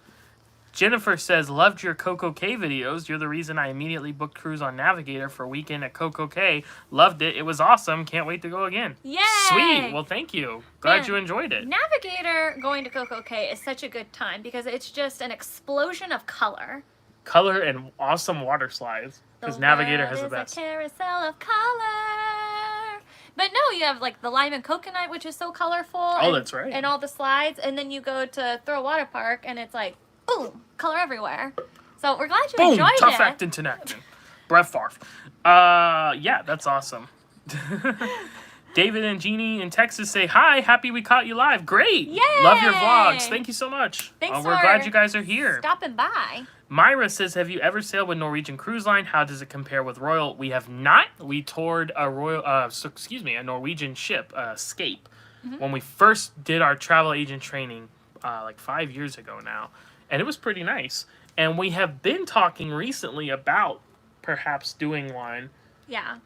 S1: Jennifer says, loved your Coco Cay videos. You're the reason I immediately booked cruise on Navigator for a weekend at Coco Cay. Loved it. It was awesome. Can't wait to go again.
S2: Yay!
S1: Sweet. Well, thank you. Glad
S2: Man,
S1: you enjoyed it.
S2: Navigator going to Coco Cay is such a good time because it's just an explosion of color.
S1: Color and awesome water slides. Because Navigator has the best.
S2: A carousel of color. But no, you have like the lime and coconut, which is so colorful.
S1: Oh, that's right.
S2: And all the slides. And then you go to Thrill Water Park and it's like, boom, color everywhere. So we're glad you enjoyed it.
S1: Boom, tough acting to acting. Brett Favre. Yeah, that's awesome. David and Jeannie in Texas say, hi, happy we caught you live. Great.
S2: Yay.
S1: Love your vlogs. Thank you so much.
S2: Thanks
S1: We're glad you guys are here.
S2: Stopping by.
S1: Myra says, have you ever sailed with Norwegian Cruise Line? How does it compare with Royal? We have not. We toured a a Norwegian ship, Scape, when we first did our travel agent training like 5 years ago now. And it was pretty nice. And we have been talking recently about perhaps doing one.
S2: Yeah.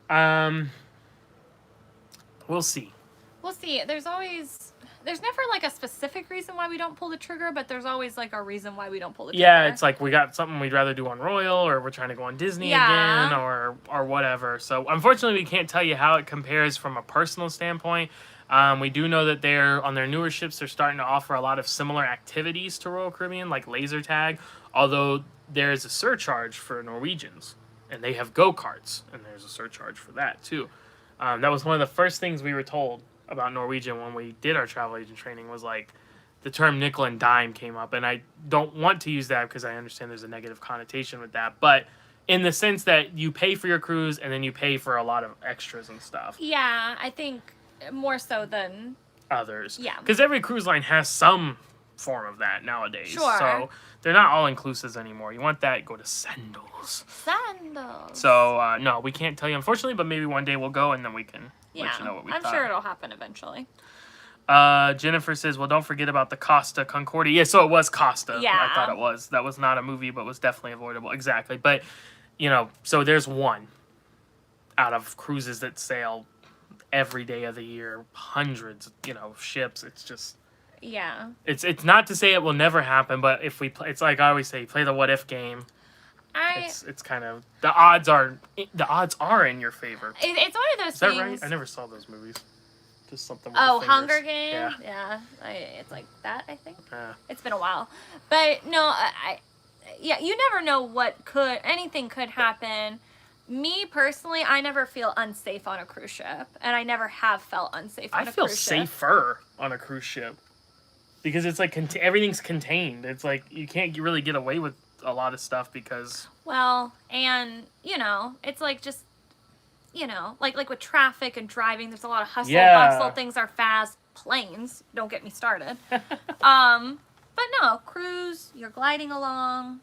S1: We'll see.
S2: We'll see. There's never like a specific reason why we don't pull the trigger, but there's always like a reason why we don't pull the trigger.
S1: Yeah, it's like we got something we'd rather do on Royal, or we're trying to go on Disney again, or whatever. So unfortunately, we can't tell you how it compares from a personal standpoint. We do know that on their newer ships, they're starting to offer a lot of similar activities to Royal Caribbean, like laser tag, although there's a surcharge for Norwegians, and they have go-karts, and there's a surcharge for that too. That was one of the first things we were told about Norwegian when we did our travel agent training, was like the term nickel and dime came up, and I don't want to use that because I understand there's a negative connotation with that, but in the sense that you pay for your cruise and then you pay for a lot of extras and stuff.
S2: Yeah, I think more so than
S1: others.
S2: Yeah.
S1: Because every cruise line has some form of that nowadays.
S2: Sure.
S1: So they're not all inclusives anymore. You want that, go to Sandals.
S2: Sandals.
S1: So, no, we can't tell you, unfortunately, but maybe one day we'll go and then we can let you know what we thought.
S2: I'm sure it'll happen eventually.
S1: Jennifer says, well, don't forget about the Costa Concordia. Yeah, so it was Costa.
S2: Yeah.
S1: I thought it was. That was not a movie, but was definitely avoidable. Exactly. But, so there's one out of cruises that sail every day of the year, hundreds, ships. It's just...
S2: Yeah.
S1: It's not to say it will never happen, but if we play, it's like I always say, play the what if game. It's kind of the odds are in your favor.
S2: It's one of those
S1: Is
S2: things.
S1: that right? I never saw those movies. Just something. With
S2: Oh,
S1: the
S2: Hunger
S1: fingers.
S2: Games.
S1: Yeah.
S2: It's like that. I think.
S1: Yeah.
S2: It's been a while, but no, you never know anything could happen. Me personally, I never feel unsafe on a cruise ship, and I never have felt unsafe on a cruise ship.
S1: I feel safer on a cruise ship. Because it's like everything's contained. It's like you can't really get away with a lot of stuff because...
S2: Well, and, it's like just, like with traffic and driving, there's a lot of hustle, bustle, things are fast. Planes, don't get me started. But no, cruise, you're gliding along.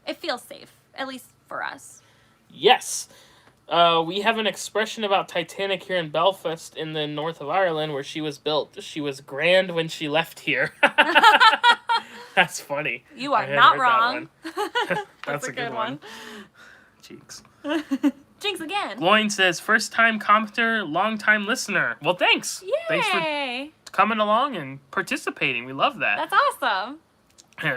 S2: It feels safe, at least for us.
S1: Yes. We have an expression about Titanic here in Belfast in the north of Ireland where she was built. She was grand when she left here. That's funny.
S2: You are not wrong.
S1: That That's a good one. Cheeks.
S2: Jinx again.
S1: Loin says, first time commenter, long time listener. Well, thanks.
S2: Yay.
S1: Thanks for coming along and participating. We love that.
S2: That's awesome.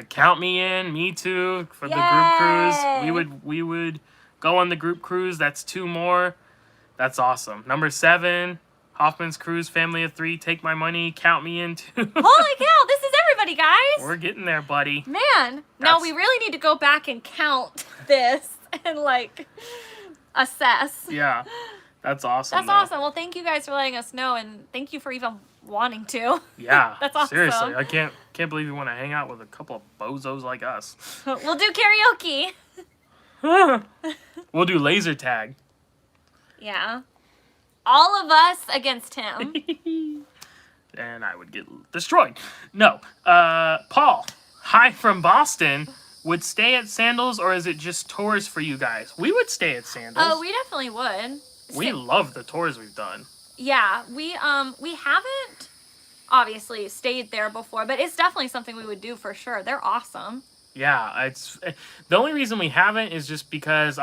S1: Count me in. Me too. For the group cruise. We would go on the group cruise. That's 2 more. That's awesome. Number 7, Hoffman's Cruise, family of 3. Take my money. Count me in too.
S2: Holy cow, this is everybody, guys.
S1: We're getting there, buddy.
S2: Man, now we really need to go back and count this and assess.
S1: Yeah, that's awesome.
S2: That's awesome. Well, thank you guys for letting us know, and thank you for even wanting to.
S1: Yeah,
S2: that's awesome.
S1: Seriously, I can't believe you want to hang out with a couple of bozos like us.
S2: We'll do karaoke.
S1: We'll do laser tag.
S2: Yeah. All of us against him.
S1: And I would get destroyed. No. Paul, hi from Boston. Would stay at Sandals, or is it just tours for you guys? We would stay at Sandals.
S2: Oh, we definitely would.
S1: We love the tours we've done.
S2: Yeah, we haven't obviously stayed there before, but it's definitely something we would do for sure. They're awesome.
S1: Yeah, it's the only reason we haven't is just because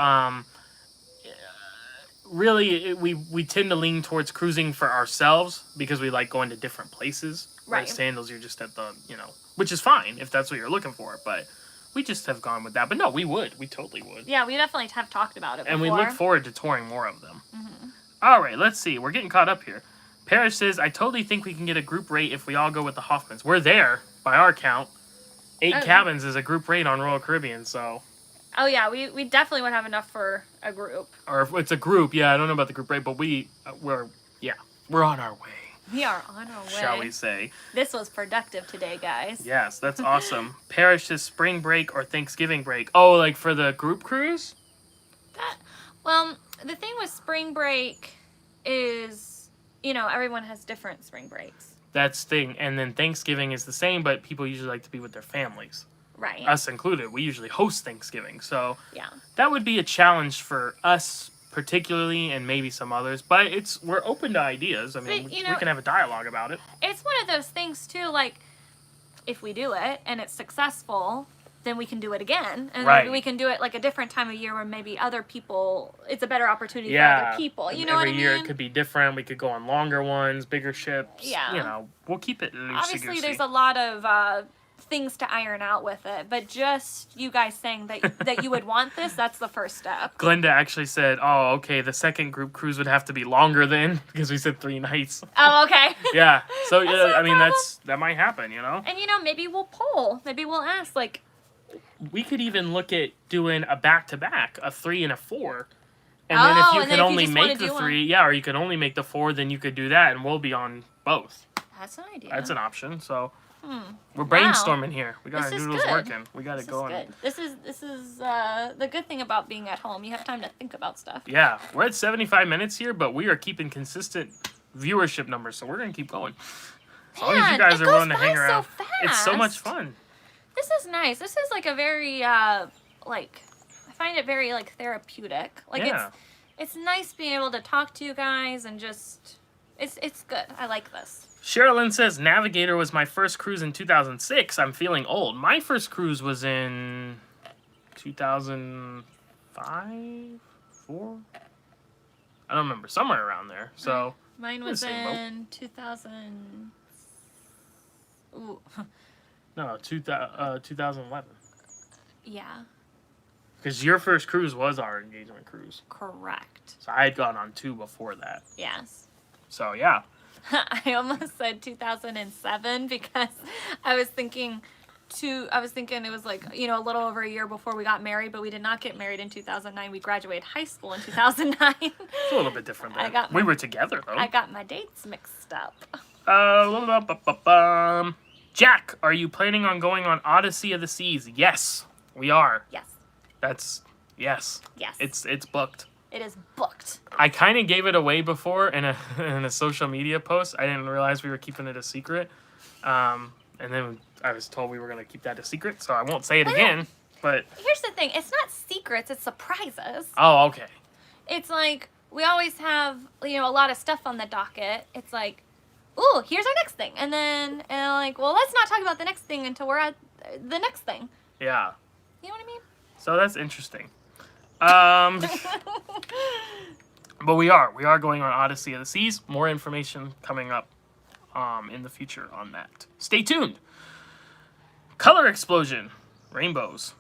S1: really we tend to lean towards cruising for ourselves because we like going to different places.
S2: Right.
S1: Sandals, you're just at the which is fine if that's what you're looking for, but we just have gone with that. But no, we would. We totally would.
S2: Yeah, we definitely have talked about it before.
S1: And we look forward to touring more of them. All right, let's see. We're getting caught up here. Parrish says, I totally think we can get a group rate if we all go with the Hoffmans. We're there, by our count. 8 cabins is a group rate on Royal Caribbean, so...
S2: Oh, yeah, we definitely would have enough for a group.
S1: Or if it's a group, yeah, I don't know about the group rate, but we're on our way.
S2: We are on our way.
S1: Shall we say.
S2: This was productive today, guys.
S1: Yes, that's awesome. Parrish says spring break or Thanksgiving break. Oh, like for the group cruise?
S2: Well, the thing with spring break is, everyone has different spring breaks.
S1: That's the thing. And then Thanksgiving is the same, but people usually like to be with their families.
S2: Right.
S1: Us included. We usually host Thanksgiving. So
S2: yeah, that
S1: would be a challenge for us particularly, and maybe some others. But we're open to ideas. I mean, we can have a dialogue about it.
S2: It's one of those things, too, like, if we do it and it's successful, then we can do it again. And maybe we can do it, like, a different time of year where maybe other people, it's a better opportunity for other people. You know what I mean?
S1: Every year it could be different. We could go on longer ones, bigger ships.
S2: Yeah.
S1: We'll keep it loosey-goosey.
S2: Obviously, there's a lot of things to iron out with it, but just you guys saying that you would want this, that's the first step.
S1: Glenda actually said, oh, okay, the second group cruise would have to be longer then, because we said 3 nights.
S2: Oh, okay.
S1: Yeah, so I mean, that might happen,
S2: And maybe we'll poll, maybe we'll ask, like,
S1: we could even look at doing a back-to-back, a 3 and a 4. And then if you can only make the 3, or you can only make the 4, then you could do that, and we'll be on both.
S2: That's an idea.
S1: That's an option, so... We're brainstorming here. We got our noodles working. We got it going.
S2: This is the good thing about being at home. You have time to think about stuff.
S1: Yeah, we're at 75 minutes here, but we are keeping consistent viewership numbers, so we're gonna keep going. As long as you guys are willing to hang around.
S2: So fast.
S1: It's so much fun.
S2: This is nice. This is like a very I find it very like therapeutic. Like it's nice being able to talk to you guys and just it's good. I like this.
S1: Sherilyn says, Navigator was my first cruise in 2006. I'm feeling old. My first cruise was in 2005? 4? I don't remember. Somewhere around there. So
S2: mine was in 2000. Ooh.
S1: No, 2011.
S2: Yeah.
S1: Because your first cruise was our engagement cruise.
S2: Correct.
S1: So I had gone on 2 before that.
S2: Yes.
S1: So, yeah.
S2: I almost said 2007 because I was thinking it was like, a little over a year before we got married, but we did not get married in 2009. We graduated high school in 2009. It's
S1: a little bit different then. We were together, though.
S2: I got my dates mixed up.
S1: Jack, are you planning on going on Odyssey of the Seas? Yes, we are.
S2: Yes.
S1: Yes.
S2: Yes.
S1: It's booked.
S2: It is booked.
S1: I kind of gave it away before in a social media post. I didn't realize we were keeping it a secret. And then I was told we were going to keep that a secret, so I won't say it again. But
S2: here's the thing. It's not secrets. It's surprises.
S1: Oh, okay.
S2: It's like we always have, a lot of stuff on the docket. It's like, ooh, here's our next thing. And like, well, let's not talk about the next thing until we're at the next thing.
S1: Yeah.
S2: You know what I mean?
S1: So that's interesting. But we are going on Odyssey of the Seas. More information coming up in the future on that. Stay tuned. Color explosion, rainbows.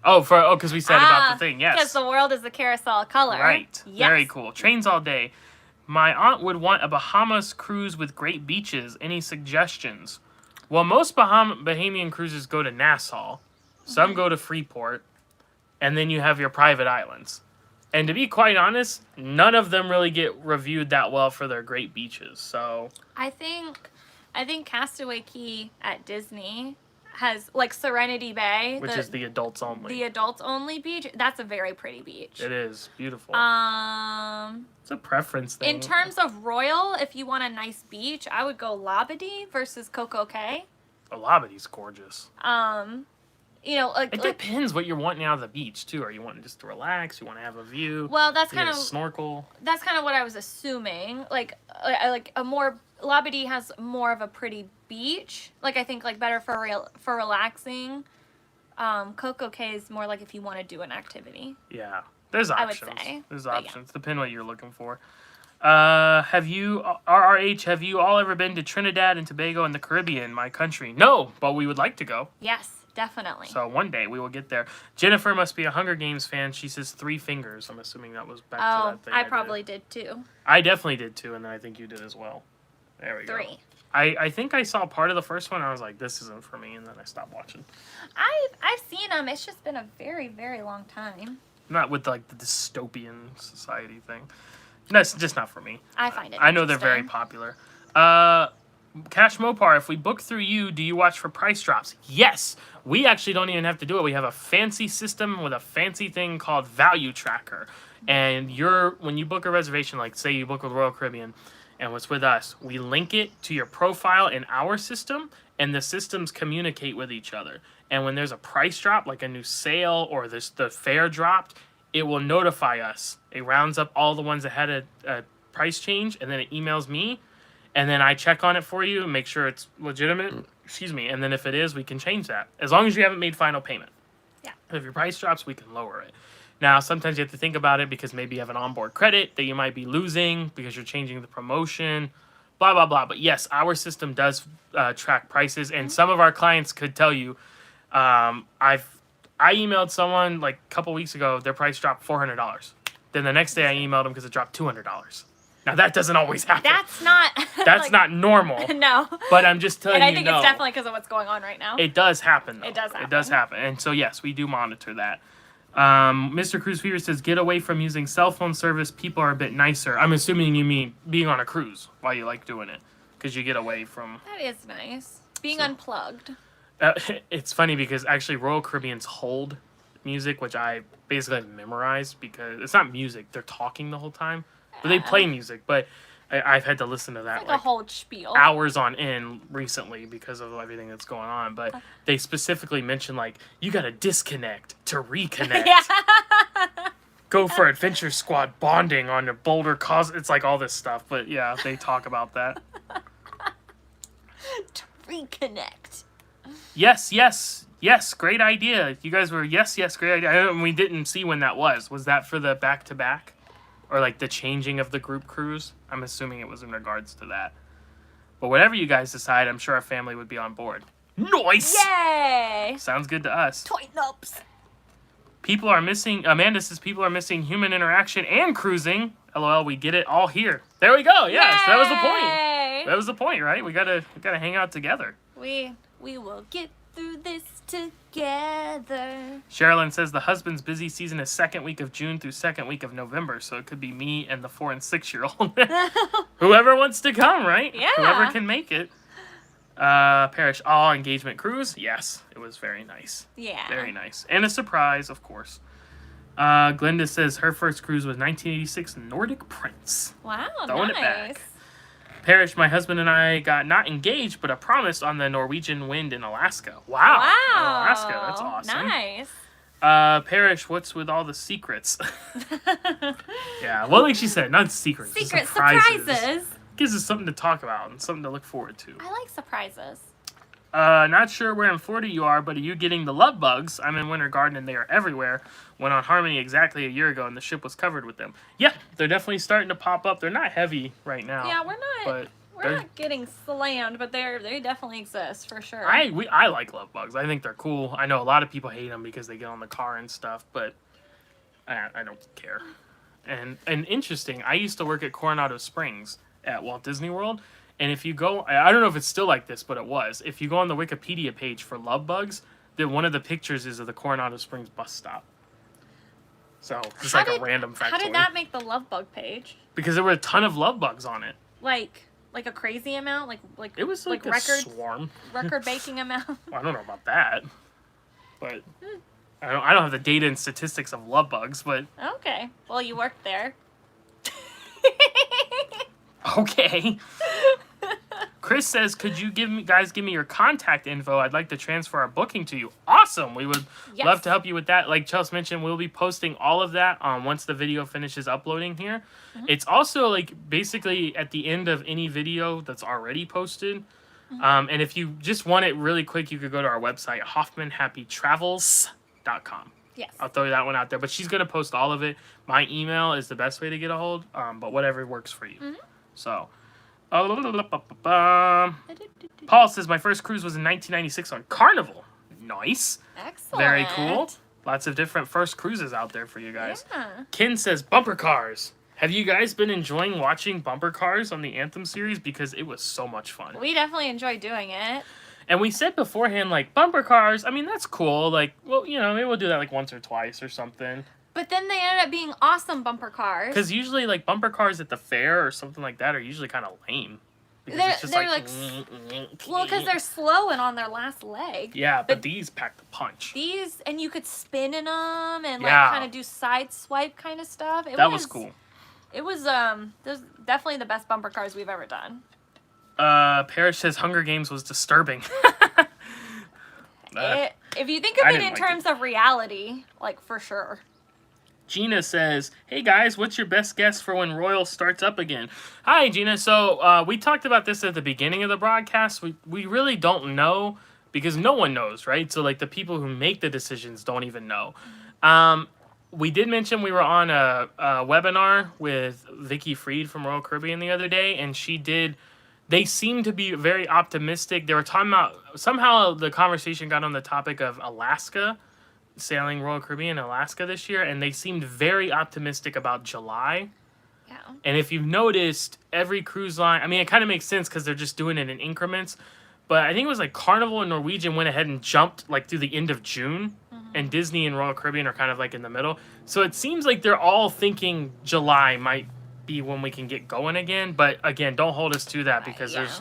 S1: Because we said about the thing. Yes,
S2: because the world is the carousel of color.
S1: Right.
S2: Yes.
S1: Very cool. Trains all day. My aunt would want a Bahamas cruise with great beaches. Any suggestions? Well, most Bahamian cruises go to Nassau. Some go to Freeport. And then you have your private islands. And to be quite honest, none of them really get reviewed that well for their great beaches. So
S2: I think Castaway Cay at Disney has, like, Serenity Bay,
S1: which is the adults only.
S2: The adults only beach. That's a very pretty beach.
S1: It is beautiful. It's a preference thing.
S2: In terms of royal, if you want a nice beach, I would go Labadee versus Coco Cay.
S1: Oh, Labadee's gorgeous.
S2: It
S1: depends what you're wanting out of the beach too. Are you wanting just to relax? You want to have a view?
S2: Well, that's kind of
S1: snorkel.
S2: That's kind of what I was assuming. Labadee has more of a pretty beach. Like, I think, like, better for relaxing. Coco Cay is more like if you want to do an activity.
S1: Yeah, there's options.
S2: I would say.
S1: There's options. Depending what you're looking for. Have you, RRH, have you all ever been to Trinidad and Tobago in the Caribbean, my country? No, but we would like to go.
S2: Yes, definitely.
S1: So one day we will get there. Jennifer must be a Hunger Games fan. She says 3 fingers. I'm assuming that was back to that thing.
S2: I probably did too.
S1: I definitely did too, and then I think you did as well. There we go.
S2: 3.
S1: I think I saw part of the first one. And I was like, this isn't for me, and then I stopped watching.
S2: I've seen them. It's just been a very, very long time.
S1: Not with like the dystopian society thing. That's just not for me.
S2: I find it
S1: I know they're very popular. Cash Mopar, if we book through you, do you watch for price drops? Yes. We actually don't even have to do it. We have a fancy system with a fancy thing called Value Tracker. And when you book a reservation, like say you book with Royal Caribbean and it's with us, we link it to your profile in our system, and the systems communicate with each other. And when there's a price drop, like a new sale or the fare dropped, it will notify us. It rounds up all the ones that had a price change, and then it emails me, and then I check on it for you and make sure it's legitimate. Excuse me. And then if it is, we can change that, as long as you haven't made final payment.
S2: Yeah.
S1: If your price drops, we can lower it. Now, sometimes you have to think about it because maybe you have an onboard credit that you might be losing because you're changing the promotion, blah, blah, blah. But yes, our system does track prices, and some of our clients could tell you, I emailed someone like a couple weeks ago, their price dropped $400. Then the next day I emailed them because it dropped $200. Now that doesn't always happen.
S2: That's not...
S1: That's
S2: like,
S1: not normal.
S2: No.
S1: But I'm just telling you,
S2: and I think it's definitely because of what's going on right now.
S1: It does happen, though.
S2: It does happen.
S1: It does happen. And so, yes, we do monitor that. Mr. Cruise Fever says, get away from using cell phone service. People are a bit nicer. I'm assuming you mean being on a cruise while you like doing it. Because you get away from...
S2: That is nice. Being unplugged.
S1: It's funny because actually Royal Caribbean's hold music, which I basically have memorized because it's not music. They're talking the whole time. But they play music. But I've had to listen to that
S2: it's like a whole spiel.
S1: Hours on end recently because of everything that's going on. But they specifically mentioned, like, you got to disconnect to reconnect.
S2: Yeah.
S1: Go for Adventure Squad bonding on your Boulder cause. It's like all this stuff. But yeah, they talk about that.
S2: To reconnect.
S1: Yes, great idea. You guys were, yes, great idea. We didn't see when that was. Was that for the back-to-back? Or like the changing of the group cruise? I'm assuming it was in regards to that. But whatever you guys decide, I'm sure our family would be on board. Nice!
S2: Yay!
S1: Sounds good to us.
S2: Toy nubs.
S1: People are missing, Amanda says people are missing human interaction and cruising. LOL, we get it all here. There we go, yes,
S2: Yay!
S1: that was the point. That was the point, right? We gotta hang out together.
S2: We will get through this together.
S1: Sherilyn says the husband's busy season is second week of June through second week of November, so it could be me and the 4 and 6-year-old. Whoever wants to come, right?
S2: Yeah.
S1: Whoever can make it. Parrish, engagement cruise? Yes, it was very nice.
S2: Yeah.
S1: Very nice. And a surprise, of course. Glenda says her first cruise was 1986 Nordic Prince.
S2: Wow,
S1: Throwing
S2: nice.
S1: it back. Parrish, my husband and I got not engaged, but a promise on the Norwegian Wind in Alaska. Wow. Alaska, that's awesome.
S2: Nice.
S1: Parrish, what's with all the secrets? Yeah, well, like she said, not secrets.
S2: Secret
S1: surprises. Gives us something to talk about and something to look forward to.
S2: I like surprises.
S1: Not sure where in Florida you are, but are you getting the love bugs? I'm in Winter Garden and they are everywhere. Went on Harmony exactly a year ago and the ship was covered with them. Yeah, they're definitely starting to pop up. They're not heavy right now.
S2: Yeah, we're not getting slammed, but they definitely exist for sure.
S1: I like love bugs. I think they're cool. I know a lot of people hate them because they get on the car and stuff, but I don't care. And interesting, I used to work at Coronado Springs at Walt Disney World. And if you go, I don't know if it's still like this, but it was. If you go on the Wikipedia page for love bugs, then one of the pictures is of the Coronado Springs bus stop. So it's like a random factoid.
S2: How did that make the love bug page?
S1: Because there were a ton of love bugs on it.
S2: Like a crazy amount? Like
S1: it was like a swarm.
S2: Record breaking amount?
S1: Well, I don't know about that. But I don't have the data and statistics of love bugs, but
S2: okay. Well, you worked there.
S1: Okay. Chris says, could you give me your contact info? I'd like to transfer our booking to you. Awesome. We would love to help you with that. Like Chelsea mentioned, we'll be posting all of that once the video finishes uploading here. Mm-hmm. It's also like basically at the end of any video that's already posted. Mm-hmm. And if you just want it really quick, you could go to our website, hoffmanhappytravels.com.
S2: Yes.
S1: I'll throw that one out there. But she's going to post all of it. My email is the best way to get a hold, but whatever works for you.
S2: Mm-hmm.
S1: So, Paul says, my first cruise was in 1996 on Carnival. Nice.
S2: Excellent.
S1: Very cool. Lots of different first cruises out there for you guys.
S2: Yeah.
S1: Kin says, bumper cars. Have you guys been enjoying watching bumper cars on the Anthem series? Because it was so much fun.
S2: We definitely enjoy doing it.
S1: And we said beforehand, like, bumper cars, I mean, that's cool. Like, well, you know, maybe we'll do that like once or twice or something.
S2: But then they ended up being awesome bumper cars.
S1: Because usually, like, bumper cars at the fair or something like that are usually kind of lame. Because
S2: They're-
S1: it's just
S2: they're
S1: like
S2: well, because they're slow and on their last leg.
S1: Yeah, but these pack the punch.
S2: These, and you could spin in them and
S1: Yeah.
S2: like kind of do side swipe kind of stuff.
S1: That was cool.
S2: It was definitely the best bumper cars we've ever done.
S1: Parrish says Hunger Games was disturbing.
S2: If you think of
S1: I
S2: it
S1: didn't
S2: in
S1: like
S2: terms of reality, like for sure.
S1: Gina says, hey guys, what's your best guess for when Royal starts up again? Hi, Gina. So we talked about this at the beginning of the broadcast. We really don't know because no one knows, right? So like the people who make the decisions don't even know. We did mention we were on a webinar with Vicky Freed from Royal Caribbean the other day, and they seemed to be very optimistic. They were talking about, somehow the conversation got on the topic of Alaska, sailing Royal Caribbean in Alaska this year, and they seemed very optimistic about July.
S2: Yeah.
S1: And if you've noticed, every cruise line, I mean, it kind of makes sense because they're just doing it in increments, but I think it was like Carnival and Norwegian went ahead and jumped like through the end of June, and Disney and Royal Caribbean are kind of like in the middle. So it seems like they're all thinking July might be when we can get going again, but again, don't hold us to that because there's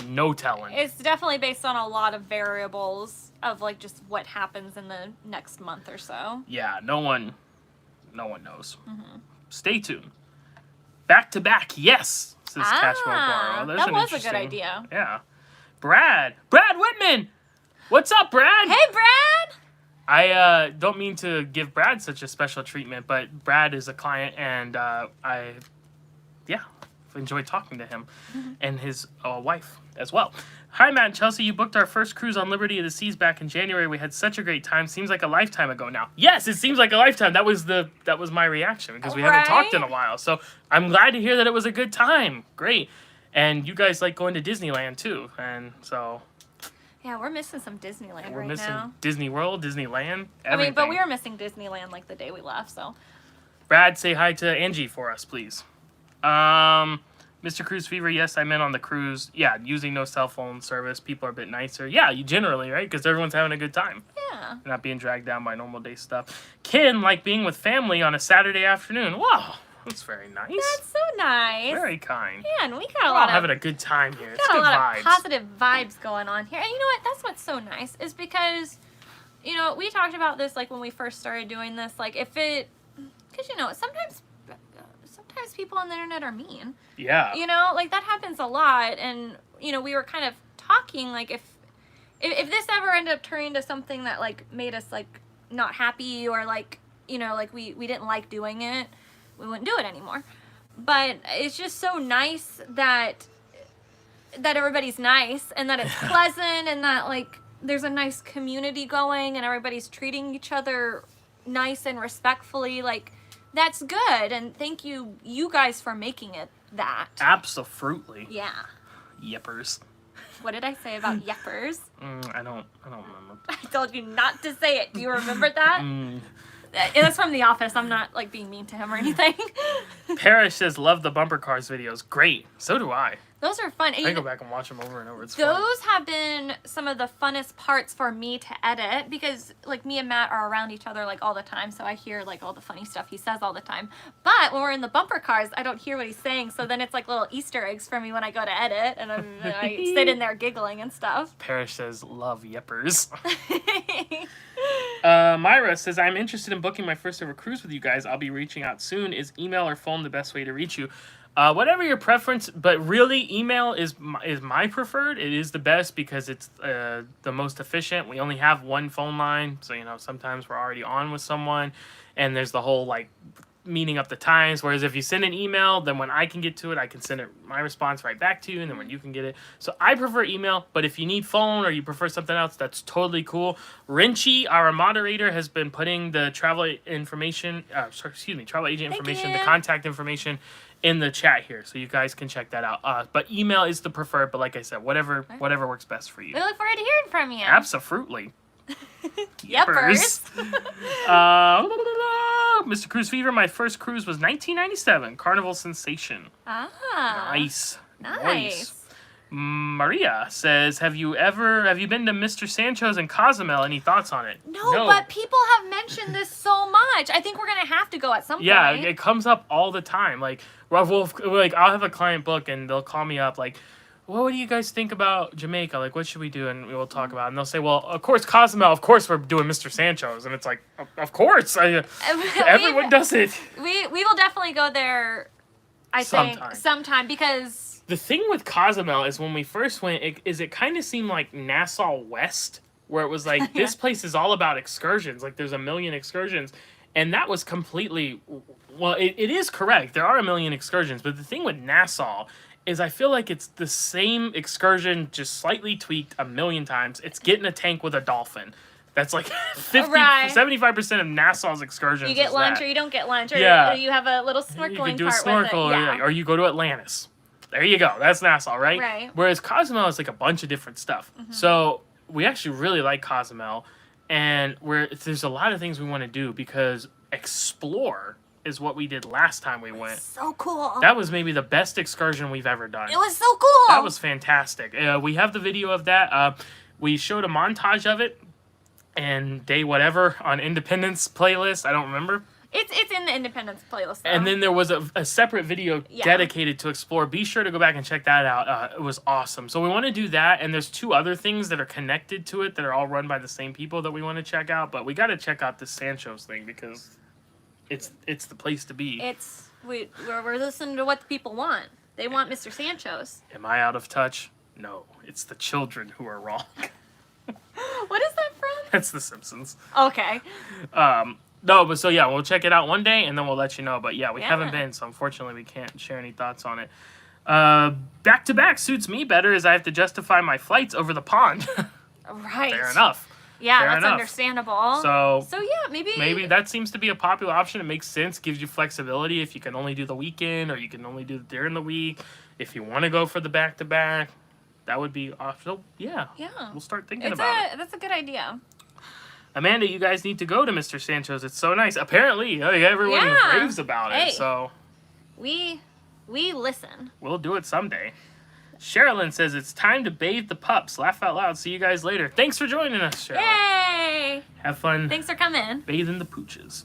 S1: no telling.
S2: It's definitely based on a lot of variables of like just what happens in the next month or so.
S1: Yeah, no one knows. Stay tuned. Back to back, yes, says Cashmore Borrow.
S2: That was a good idea.
S1: Yeah. Brad Whitman! What's up, Brad?
S2: Hey, Brad!
S1: I don't mean to give Brad such a special treatment, but Brad is a client, and I've enjoyed talking to him and his wife as well. Hi, Matt and Chelsea. You booked our first cruise on Liberty of the Seas back in January. We had such a great time. Seems like a lifetime ago now. Yes, it seems like a lifetime. That was my reaction because we haven't talked in a while. So I'm glad to hear that it was a good time. Great. And you guys like going to Disneyland too, and so.
S2: Yeah, we're missing some Disneyland
S1: We're
S2: right
S1: missing
S2: now.
S1: Disney World, Disneyland, everything.
S2: I mean, but we were missing Disneyland like the day we left, so.
S1: Brad, say hi to Angie for us, please. Mr. Cruise Fever, yes, I'm in on the cruise. Yeah, using no cell phone service. People are a bit nicer. Yeah, you generally, right? Because everyone's having a good time.
S2: Yeah.
S1: Not being dragged down by normal day stuff. Kin, like being with family on a Saturday afternoon. Wow, that's very nice.
S2: That's so nice.
S1: Very kind.
S2: Yeah, and we got
S1: We're
S2: a
S1: all
S2: lot of
S1: having a good time here. It's
S2: got
S1: good
S2: a lot
S1: vibes.
S2: of positive vibes going on here. And you know what? That's what's so nice is because, you know, we talked about this like when we first started doing this. Like because you know sometimes people on the internet are mean.
S1: Yeah.
S2: You know, like that happens a lot. And you know, we were kind of talking like if this ever ended up turning into something that like made us like not happy or like you know like we didn't like doing it, we wouldn't do it anymore. But it's just so nice that everybody's nice and that it's pleasant and that like there's a nice community going and everybody's treating each other nice and respectfully. Like that's good, and thank you guys for making it that.
S1: Absolutely.
S2: Yeah.
S1: Yippers.
S2: What did I say about yeppers?
S1: I don't remember.
S2: I told you not to say it. Do you remember that? That's from The Office. I'm not like being mean to him or anything.
S1: Parrish says, love the bumper cars videos. Great. So do I.
S2: Those are fun.
S1: I go back and watch them over and over. It's fun.
S2: Those have been some of the funnest parts for me to edit because like me and Matt are around each other like all the time, so I hear like all the funny stuff he says all the time. But when we're in the bumper cars, I don't hear what he's saying, so then it's like little Easter eggs for me when I go to edit, and I sit in there giggling and stuff.
S1: Parrish says, love yippers. Myra says, I'm interested in booking my first ever cruise with you guys. I'll be reaching out soon. Is email or phone the best way to reach you? Whatever your preference, but really email is my preferred. It is the best because it's the most efficient. We only have one phone line, so you know sometimes we're already on with someone, and there's the whole like meeting up the times. Whereas if you send an email, then when I can get to it, I can send it my response right back to you, and then when you can get it. So I prefer email, but if you need phone or you prefer something else, that's totally cool. Rinchi, our moderator, has been putting the travel information, travel agent information, the contact information in the chat here, so you guys can check that out. But email is the preferred, but like I said, whatever works best for you.
S2: We look forward to hearing from you.
S1: Absolutely.
S2: Yepers.
S1: Mr. Cruise Fever, my first cruise was 1997, Carnival Sensation. Nice. Maria says, have you been to Mr. Sancho's in Cozumel? Any thoughts on it?
S2: No, but people have mentioned this so much. I think we're gonna have to go at some point.
S1: Yeah, it comes up all the time. Like, I'll have a client book and they'll call me up like, well, what do you guys think about Jamaica? Like, what should we do? And we'll talk about it. And they'll say, well, of course, Cozumel, of course we're doing Mr. Sancho's. And it's like, of course. Everyone does it.
S2: We will definitely go there, I think, sometime because...
S1: The thing with Cozumel is when we first went, it kind of seemed like Nassau West, where it was like, this place is all about excursions. Like, there's a million excursions. And that was completely... Well, it is correct. There are a million excursions. But the thing with Nassau is I feel like it's the same excursion, just slightly tweaked a million times. It's getting a tank with a dolphin. That's like 75% of Nassau's excursions.
S2: You get lunch or you don't get lunch. Or you have a little snorkeling
S1: you can do
S2: part
S1: snorkel,
S2: with it.
S1: or you go to Atlantis. There you go. That's Nassau, right?
S2: Right.
S1: Whereas Cozumel is like a bunch of different stuff. Mm-hmm. So we actually really like Cozumel. And there's a lot of things we want to do because explore is what we did last time we went.
S2: So cool.
S1: That was maybe the best excursion we've ever done.
S2: It was so cool.
S1: That was fantastic. We have the video of that. We showed a montage of it and day whatever on Independence playlist. I don't remember.
S2: It's in the Independence playlist, though.
S1: And then there was a separate video dedicated to Explore. Be sure to go back and check that out. It was awesome. So we want to do that, and there's 2 other things that are connected to it that are all run by the same people that we want to check out. But we got to check out the Sancho's thing because it's the place to be.
S2: We're listening to what the people want. They want Mr. Sancho's.
S1: Am I out of touch? No, it's the children who are wrong.
S2: What is that from?
S1: That's The Simpsons.
S2: Okay.
S1: No, but so yeah, we'll check it out one day and then we'll let you know. But yeah, we haven't been, so unfortunately we can't share any thoughts on it. Back to back suits me better as I have to justify my flights over the pond.
S2: Right.
S1: Fair enough.
S2: Yeah, that's understandable.
S1: So
S2: yeah, maybe
S1: that seems to be a popular option. It makes sense, gives you flexibility if you can only do the weekend or you can only do it during the week. If you want to go for the back to back, that would be awesome. Yeah. We'll start thinking about it.
S2: That's a good idea.
S1: Amanda, you guys need to go to Mr. Sancho's. It's so nice. Apparently, everyone raves about it. So
S2: we listen.
S1: We'll do it someday. Sherilyn says it's time to bathe the pups. Laugh out loud. See you guys later. Thanks for joining us, Sherilyn.
S2: Yay!
S1: Have fun.
S2: Thanks for coming.
S1: Bathing the pooches.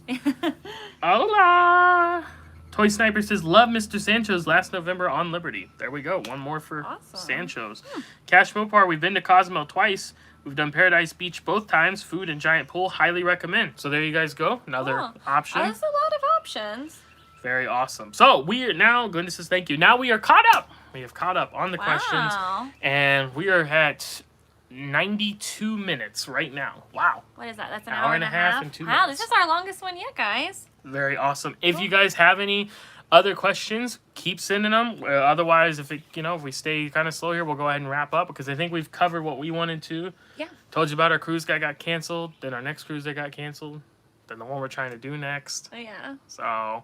S1: Hola! Toy Sniper says, love Mr. Sancho's last November on Liberty. There we go. One more for Sancho's. Cash Mopar, we've been to Cozumel twice. We've done Paradise Beach both times. Food and giant pool. Highly recommend. So there you guys go. Another option.
S2: That's a lot of options.
S1: Very awesome. So we are now, goodness says thank you. Now we are caught up. We have caught up on the questions. And we are at 92 minutes right now. Wow.
S2: What is that? That's an hour and a half
S1: and 2 minutes.
S2: Wow, this is our longest one yet, guys.
S1: Very awesome. If you guys have any other questions, keep sending them. Otherwise, if we stay kind of slow here, we'll go ahead and wrap up because I think we've covered what we wanted to.
S2: Yeah.
S1: Told you about our cruise that got canceled, then our next cruise that got canceled, then the one we're trying to do next.
S2: Oh, yeah.
S1: So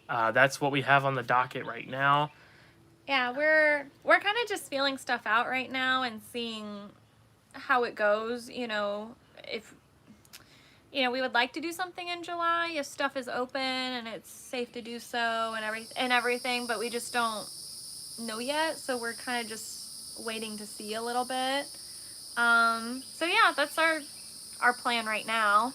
S1: that's what we have on the docket right now.
S2: Yeah, we're kind of just feeling stuff out right now and seeing how it goes. If we would like to do something in July if stuff is open and it's safe to do so and everything, but we just don't know yet. So we're kind of just waiting to see a little bit. So yeah, that's our plan right now.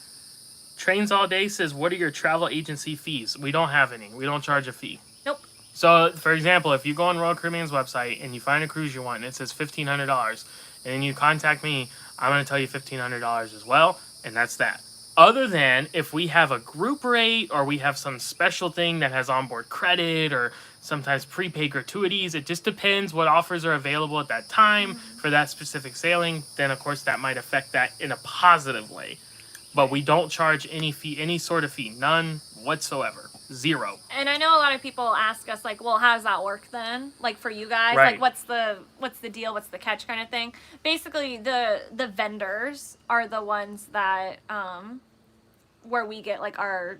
S1: Trains All Day says, what are your travel agency fees? We don't have any. We don't charge a fee.
S2: Nope.
S1: So, for example, if you go on Royal Caribbean's website and you find a cruise you want and it says $1,500 and then you contact me, I'm going to tell you $1,500 as well, and that's that. Other than if we have a group rate or we have some special thing that has onboard credit or sometimes prepaid gratuities, it just depends what offers are available at that time for that specific sailing. Then, of course, that might affect that in a positive way. But we don't charge any fee, any sort of fee, none whatsoever. 0.
S2: And I know a lot of people ask us, like, well, how does that work then? Like, for you guys,
S1: Right.
S2: like, what's the deal? What's the catch kind of thing? Basically, the vendors are the ones that, where we get, like, our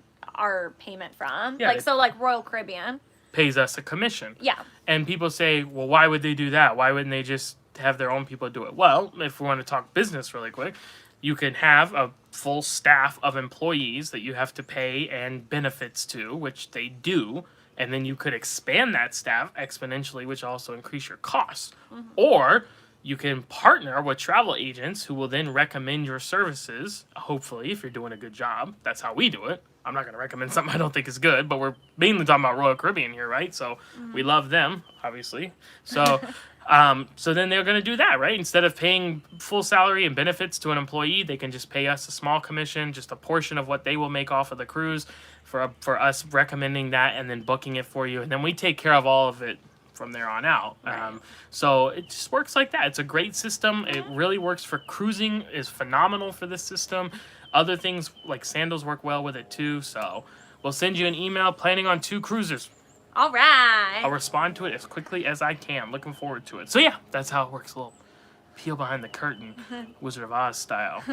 S2: payment from.
S1: Yeah,
S2: like, so, like, Royal Caribbean
S1: pays us a commission.
S2: Yeah.
S1: And people say, well, why would they do that? Why wouldn't they just have their own people do it? Well, if we want to talk business really quick, you can have a full staff of employees that you have to pay and benefits to, which they do. And then you could expand that staff exponentially, which also increase your costs. Or you can partner with travel agents who will then recommend your services, hopefully, if you're doing a good job. That's how we do it. I'm not going to recommend something I don't think is good, but we're mainly talking about Royal Caribbean here, right? So we love them, obviously. So so then they're going to do that, right? Instead of paying full salary and benefits to an employee, they can just pay us a small commission, just a portion of what they will make off of the cruise for us recommending that and then booking it for you. And then we take care of all of it from there on out.
S2: Right.
S1: So it just works like that. It's a great system. It really works for cruising, is phenomenal for this system. Other things like sandals work well with it too. So we'll send you an email planning on 2 cruises.
S2: All right.
S1: I'll respond to it as quickly as I can. Looking forward to it. So yeah, that's how it works. A little peel behind the curtain, Wizard of Oz style.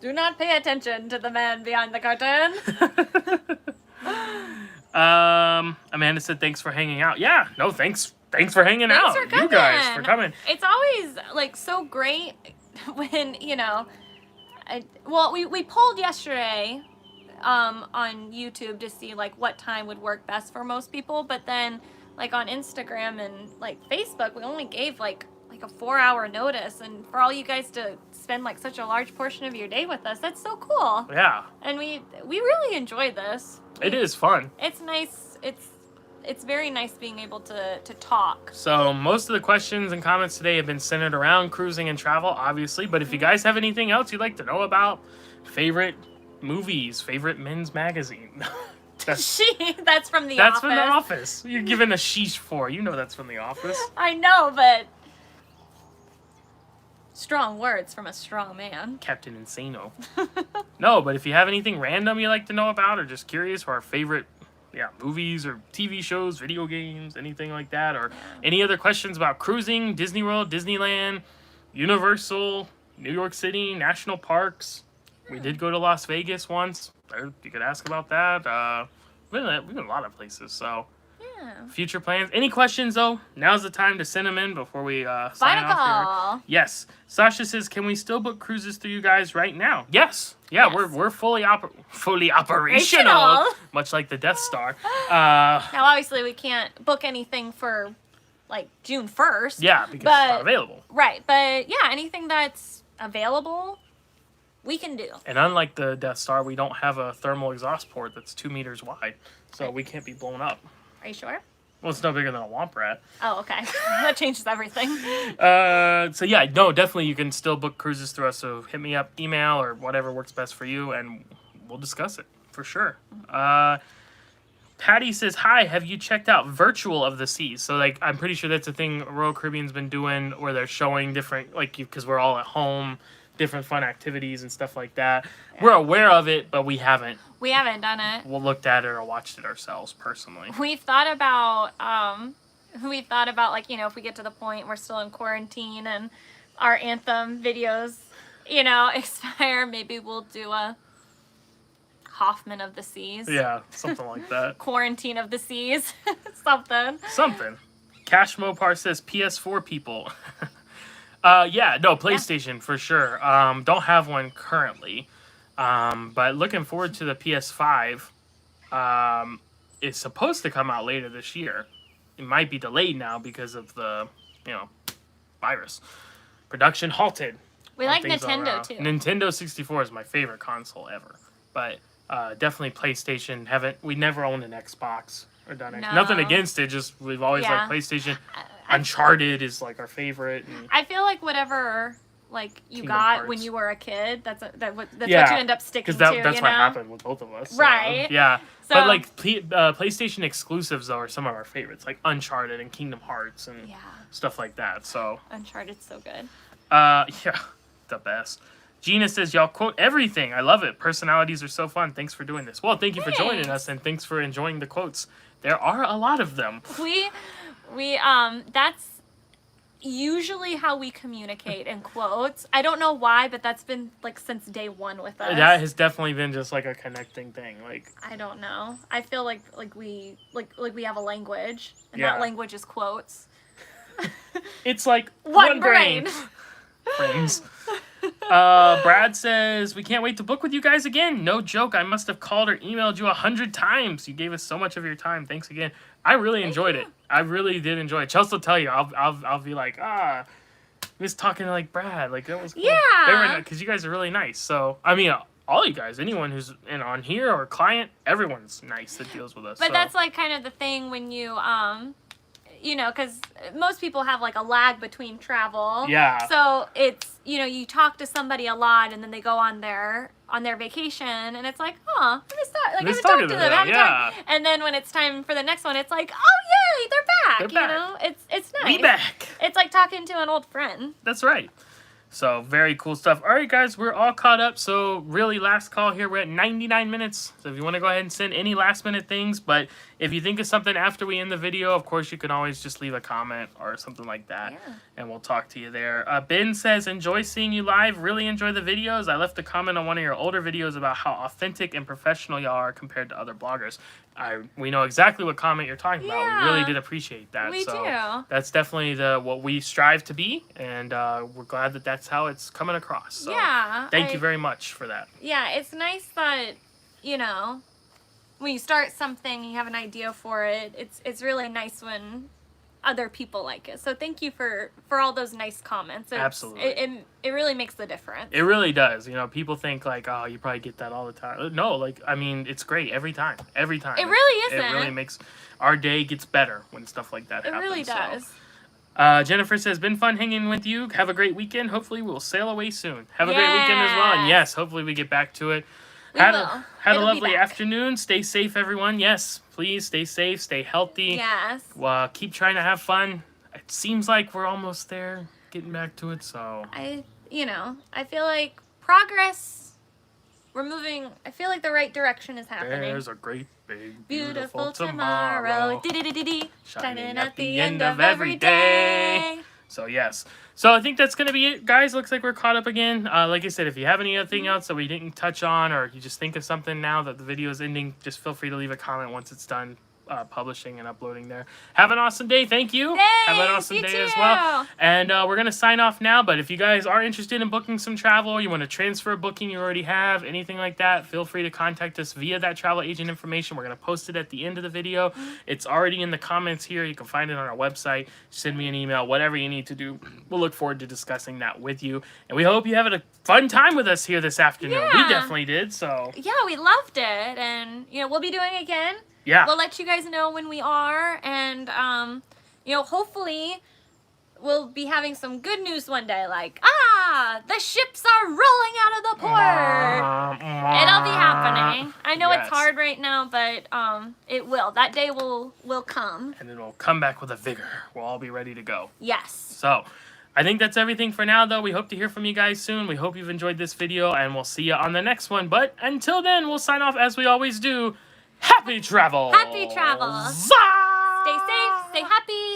S2: Do not pay attention to the man behind the curtain.
S1: Amanda said, thanks for hanging out. Yeah, no, thanks for hanging out.
S2: For coming.
S1: You guys for coming.
S2: It's always like so great when, you know, we polled yesterday on YouTube to see like what time would work best for most people, but then like on Instagram and like Facebook, we only gave like a 4-hour notice, and for all you guys to spend like such a large portion of your day with us, that's so cool.
S1: Yeah.
S2: And we really enjoy this.
S1: It is fun.
S2: It's nice. It's very nice being able to talk.
S1: So most of the questions and comments today have been centered around cruising and travel, obviously. But if you guys have anything else you'd like to know about, favorite movies, favorite men's magazine.
S2: That's from The Office.
S1: That's from The Office. You're giving a sheesh for. You know that's from The Office.
S2: I know, but strong words from a strong man.
S1: Captain Insano. No, but if you have anything random you like to know about or just curious, or our favorite movies or TV shows, video games, anything like that, or any other questions about cruising, Disney World, Disneyland, Universal, New York City, national parks. We did go to Las Vegas once. You could ask about that. We've been a lot of places, so future plans. Any questions, though? Now's the time to send them in before we sign off here. Yes. Sasha says, can we still book cruises through you guys right now? Yes. Yeah, yes. We're fully operational, much like the Death Star.
S2: Now, obviously, we can't book anything for, like, June 1st.
S1: Yeah, because it's not available.
S2: Right. But, yeah, anything that's available, we can do.
S1: And unlike the Death Star, we don't have a thermal exhaust port that's 2 meters wide, so we can't be blown up.
S2: Are you sure?
S1: Well, it's no bigger than a Womp Rat.
S2: Oh, okay. That changes everything.
S1: So yeah, no, definitely you can still book cruises through us. So hit me up, email, or whatever works best for you, and we'll discuss it for sure. Patty says, hi, have you checked out Virtual of the Seas? So like, I'm pretty sure that's a thing Royal Caribbean's been doing where they're showing different, like, because we're all at home, different fun activities and stuff like that. Yeah. We're aware of it, but we haven't.
S2: We haven't done it.
S1: We'll looked at it or watched it ourselves personally.
S2: We've thought about like, you know, if we get to the point we're still in quarantine and our anthem videos, you know, expire, maybe we'll do a Hoffman of the Seas.
S1: Yeah, something like that.
S2: Quarantine of the Seas. Something.
S1: Cash Mopar says PS4 people. PlayStation for sure. Don't have one currently. But looking forward to the PS5. It's supposed to come out later this year. It might be delayed now because of the, virus. Production halted.
S2: We like Nintendo too.
S1: Nintendo 64 is my favorite console ever. But definitely PlayStation. We never owned an Xbox or done it. No. Nothing against it, just we've always liked PlayStation. Uncharted is like our favorite. And
S2: I feel like whatever like you Kingdom got Hearts. When you were a kid, that's what you end up sticking to.
S1: Because that's what happened with both of us.
S2: Right.
S1: Yeah. So, but like PlayStation exclusives though are some of our favorites, like Uncharted and Kingdom Hearts and stuff like that. So
S2: Uncharted's so good.
S1: The best. Gina says, y'all quote everything. I love it. Personalities are so fun. Thanks for doing this. Well, thank you for joining us, and thanks for enjoying the quotes. There are a lot of them.
S2: That's usually how we communicate in quotes. I don't know why, but that's been like since day one with us.
S1: That has definitely been just like a connecting thing. Like,
S2: I don't know. I feel like we have a language, and
S1: Yeah.
S2: that language is quotes.
S1: it's like
S2: One brain.
S1: Friends. Brad says, we can't wait to book with you guys again. No joke. I must have called or emailed you 100 times. You gave us so much of your time. Thanks again. I really enjoyed it. I really did enjoy it. Chelsea will tell you. I'll be like, just talking to like Brad. Like, that was cool.
S2: Yeah.
S1: Because you guys are really nice. So, I mean, all you guys, anyone who's on here or client, everyone's nice that deals with us.
S2: But
S1: so.
S2: that's like kind of the thing when you because most people have like a lag between travel.
S1: Yeah.
S2: So it's, you talk to somebody a lot and then they go on their vacation and it's like, I haven't talked to them. And then when it's time for the next one, it's like, oh yay, they're back. It's nice.
S1: We back.
S2: It's like talking to an old friend.
S1: That's right. So, very cool stuff. All right, guys, we're all caught up. So, really, last call here. We're at 99 minutes. So, if you want to go ahead and send any last-minute things, but if you think of something after we end the video, of course, you can always just leave a comment or something like that, and we'll talk to you there. Ben says, enjoy seeing you live. Really enjoy the videos. I left a comment on one of your older videos about how authentic and professional y'all are compared to other bloggers. We know exactly what comment you're talking about. We really did appreciate that.
S2: We do.
S1: That's definitely what we strive to be, and we're glad that that's how it's coming across. So thank you very much for that.
S2: Yeah, it's nice that, when you start something, you have an idea for it. It's really nice when other people like it. So thank you for all those nice comments.
S1: Absolutely.
S2: It really makes the difference.
S1: It really does. People think like, oh, you probably get that all the time. No, like, I mean, it's great every time. Every time.
S2: It really isn't.
S1: It really makes our day gets better when stuff like that happens.
S2: It really does.
S1: So. Jennifer says, been fun hanging with you. Have a great weekend. Hopefully we'll sail away soon. Have a great weekend as well. And yes, hopefully we get back to it. Had a lovely afternoon. Stay safe, everyone. Yes, please stay safe. Stay healthy.
S2: Yes.
S1: Keep trying to have fun. It seems like we're almost there, getting back to it. So
S2: I feel like progress. We're moving. I feel like the right direction is happening.
S1: There's a great, big,
S2: beautiful tomorrow.
S1: Shining at the end of every day. So, yes. So, I think that's going to be it, guys. Looks like we're caught up again. Like I said, if you have anything else that we didn't touch on, or you just think of something now that the video is ending, just feel free to leave a comment once it's done publishing and uploading there. Have an awesome day. Thank you.
S2: Thanks,
S1: have an awesome day
S2: too.
S1: as well. And we're going to sign off now, but if you guys are interested in booking some travel, you want to transfer a booking you already have, anything like that, feel free to contact us via that travel agent information. We're going to post it at the end of the video. It's already in the comments here. You can find it on our website. Send me an email, whatever you need to do. We'll look forward to discussing that with you. And we hope you have a fun time with us here this afternoon.
S2: Yeah.
S1: We definitely did. So
S2: yeah, we loved it. And, we'll be doing it again.
S1: Yeah.
S2: We'll let you guys know when we are, and, hopefully we'll be having some good news one day, like, the ships are rolling out of the port. It'll be happening. I know it's hard right now, but it will. That day will come.
S1: And then we'll come back with a vigor. We'll all be ready to go.
S2: Yes.
S1: So, I think that's everything for now, though. We hope to hear from you guys soon. We hope you've enjoyed this video, and we'll see you on the next one. But until then, we'll sign off as we always do. Happy travel!
S2: Happy travels!
S1: Zah!
S2: Stay safe, stay happy.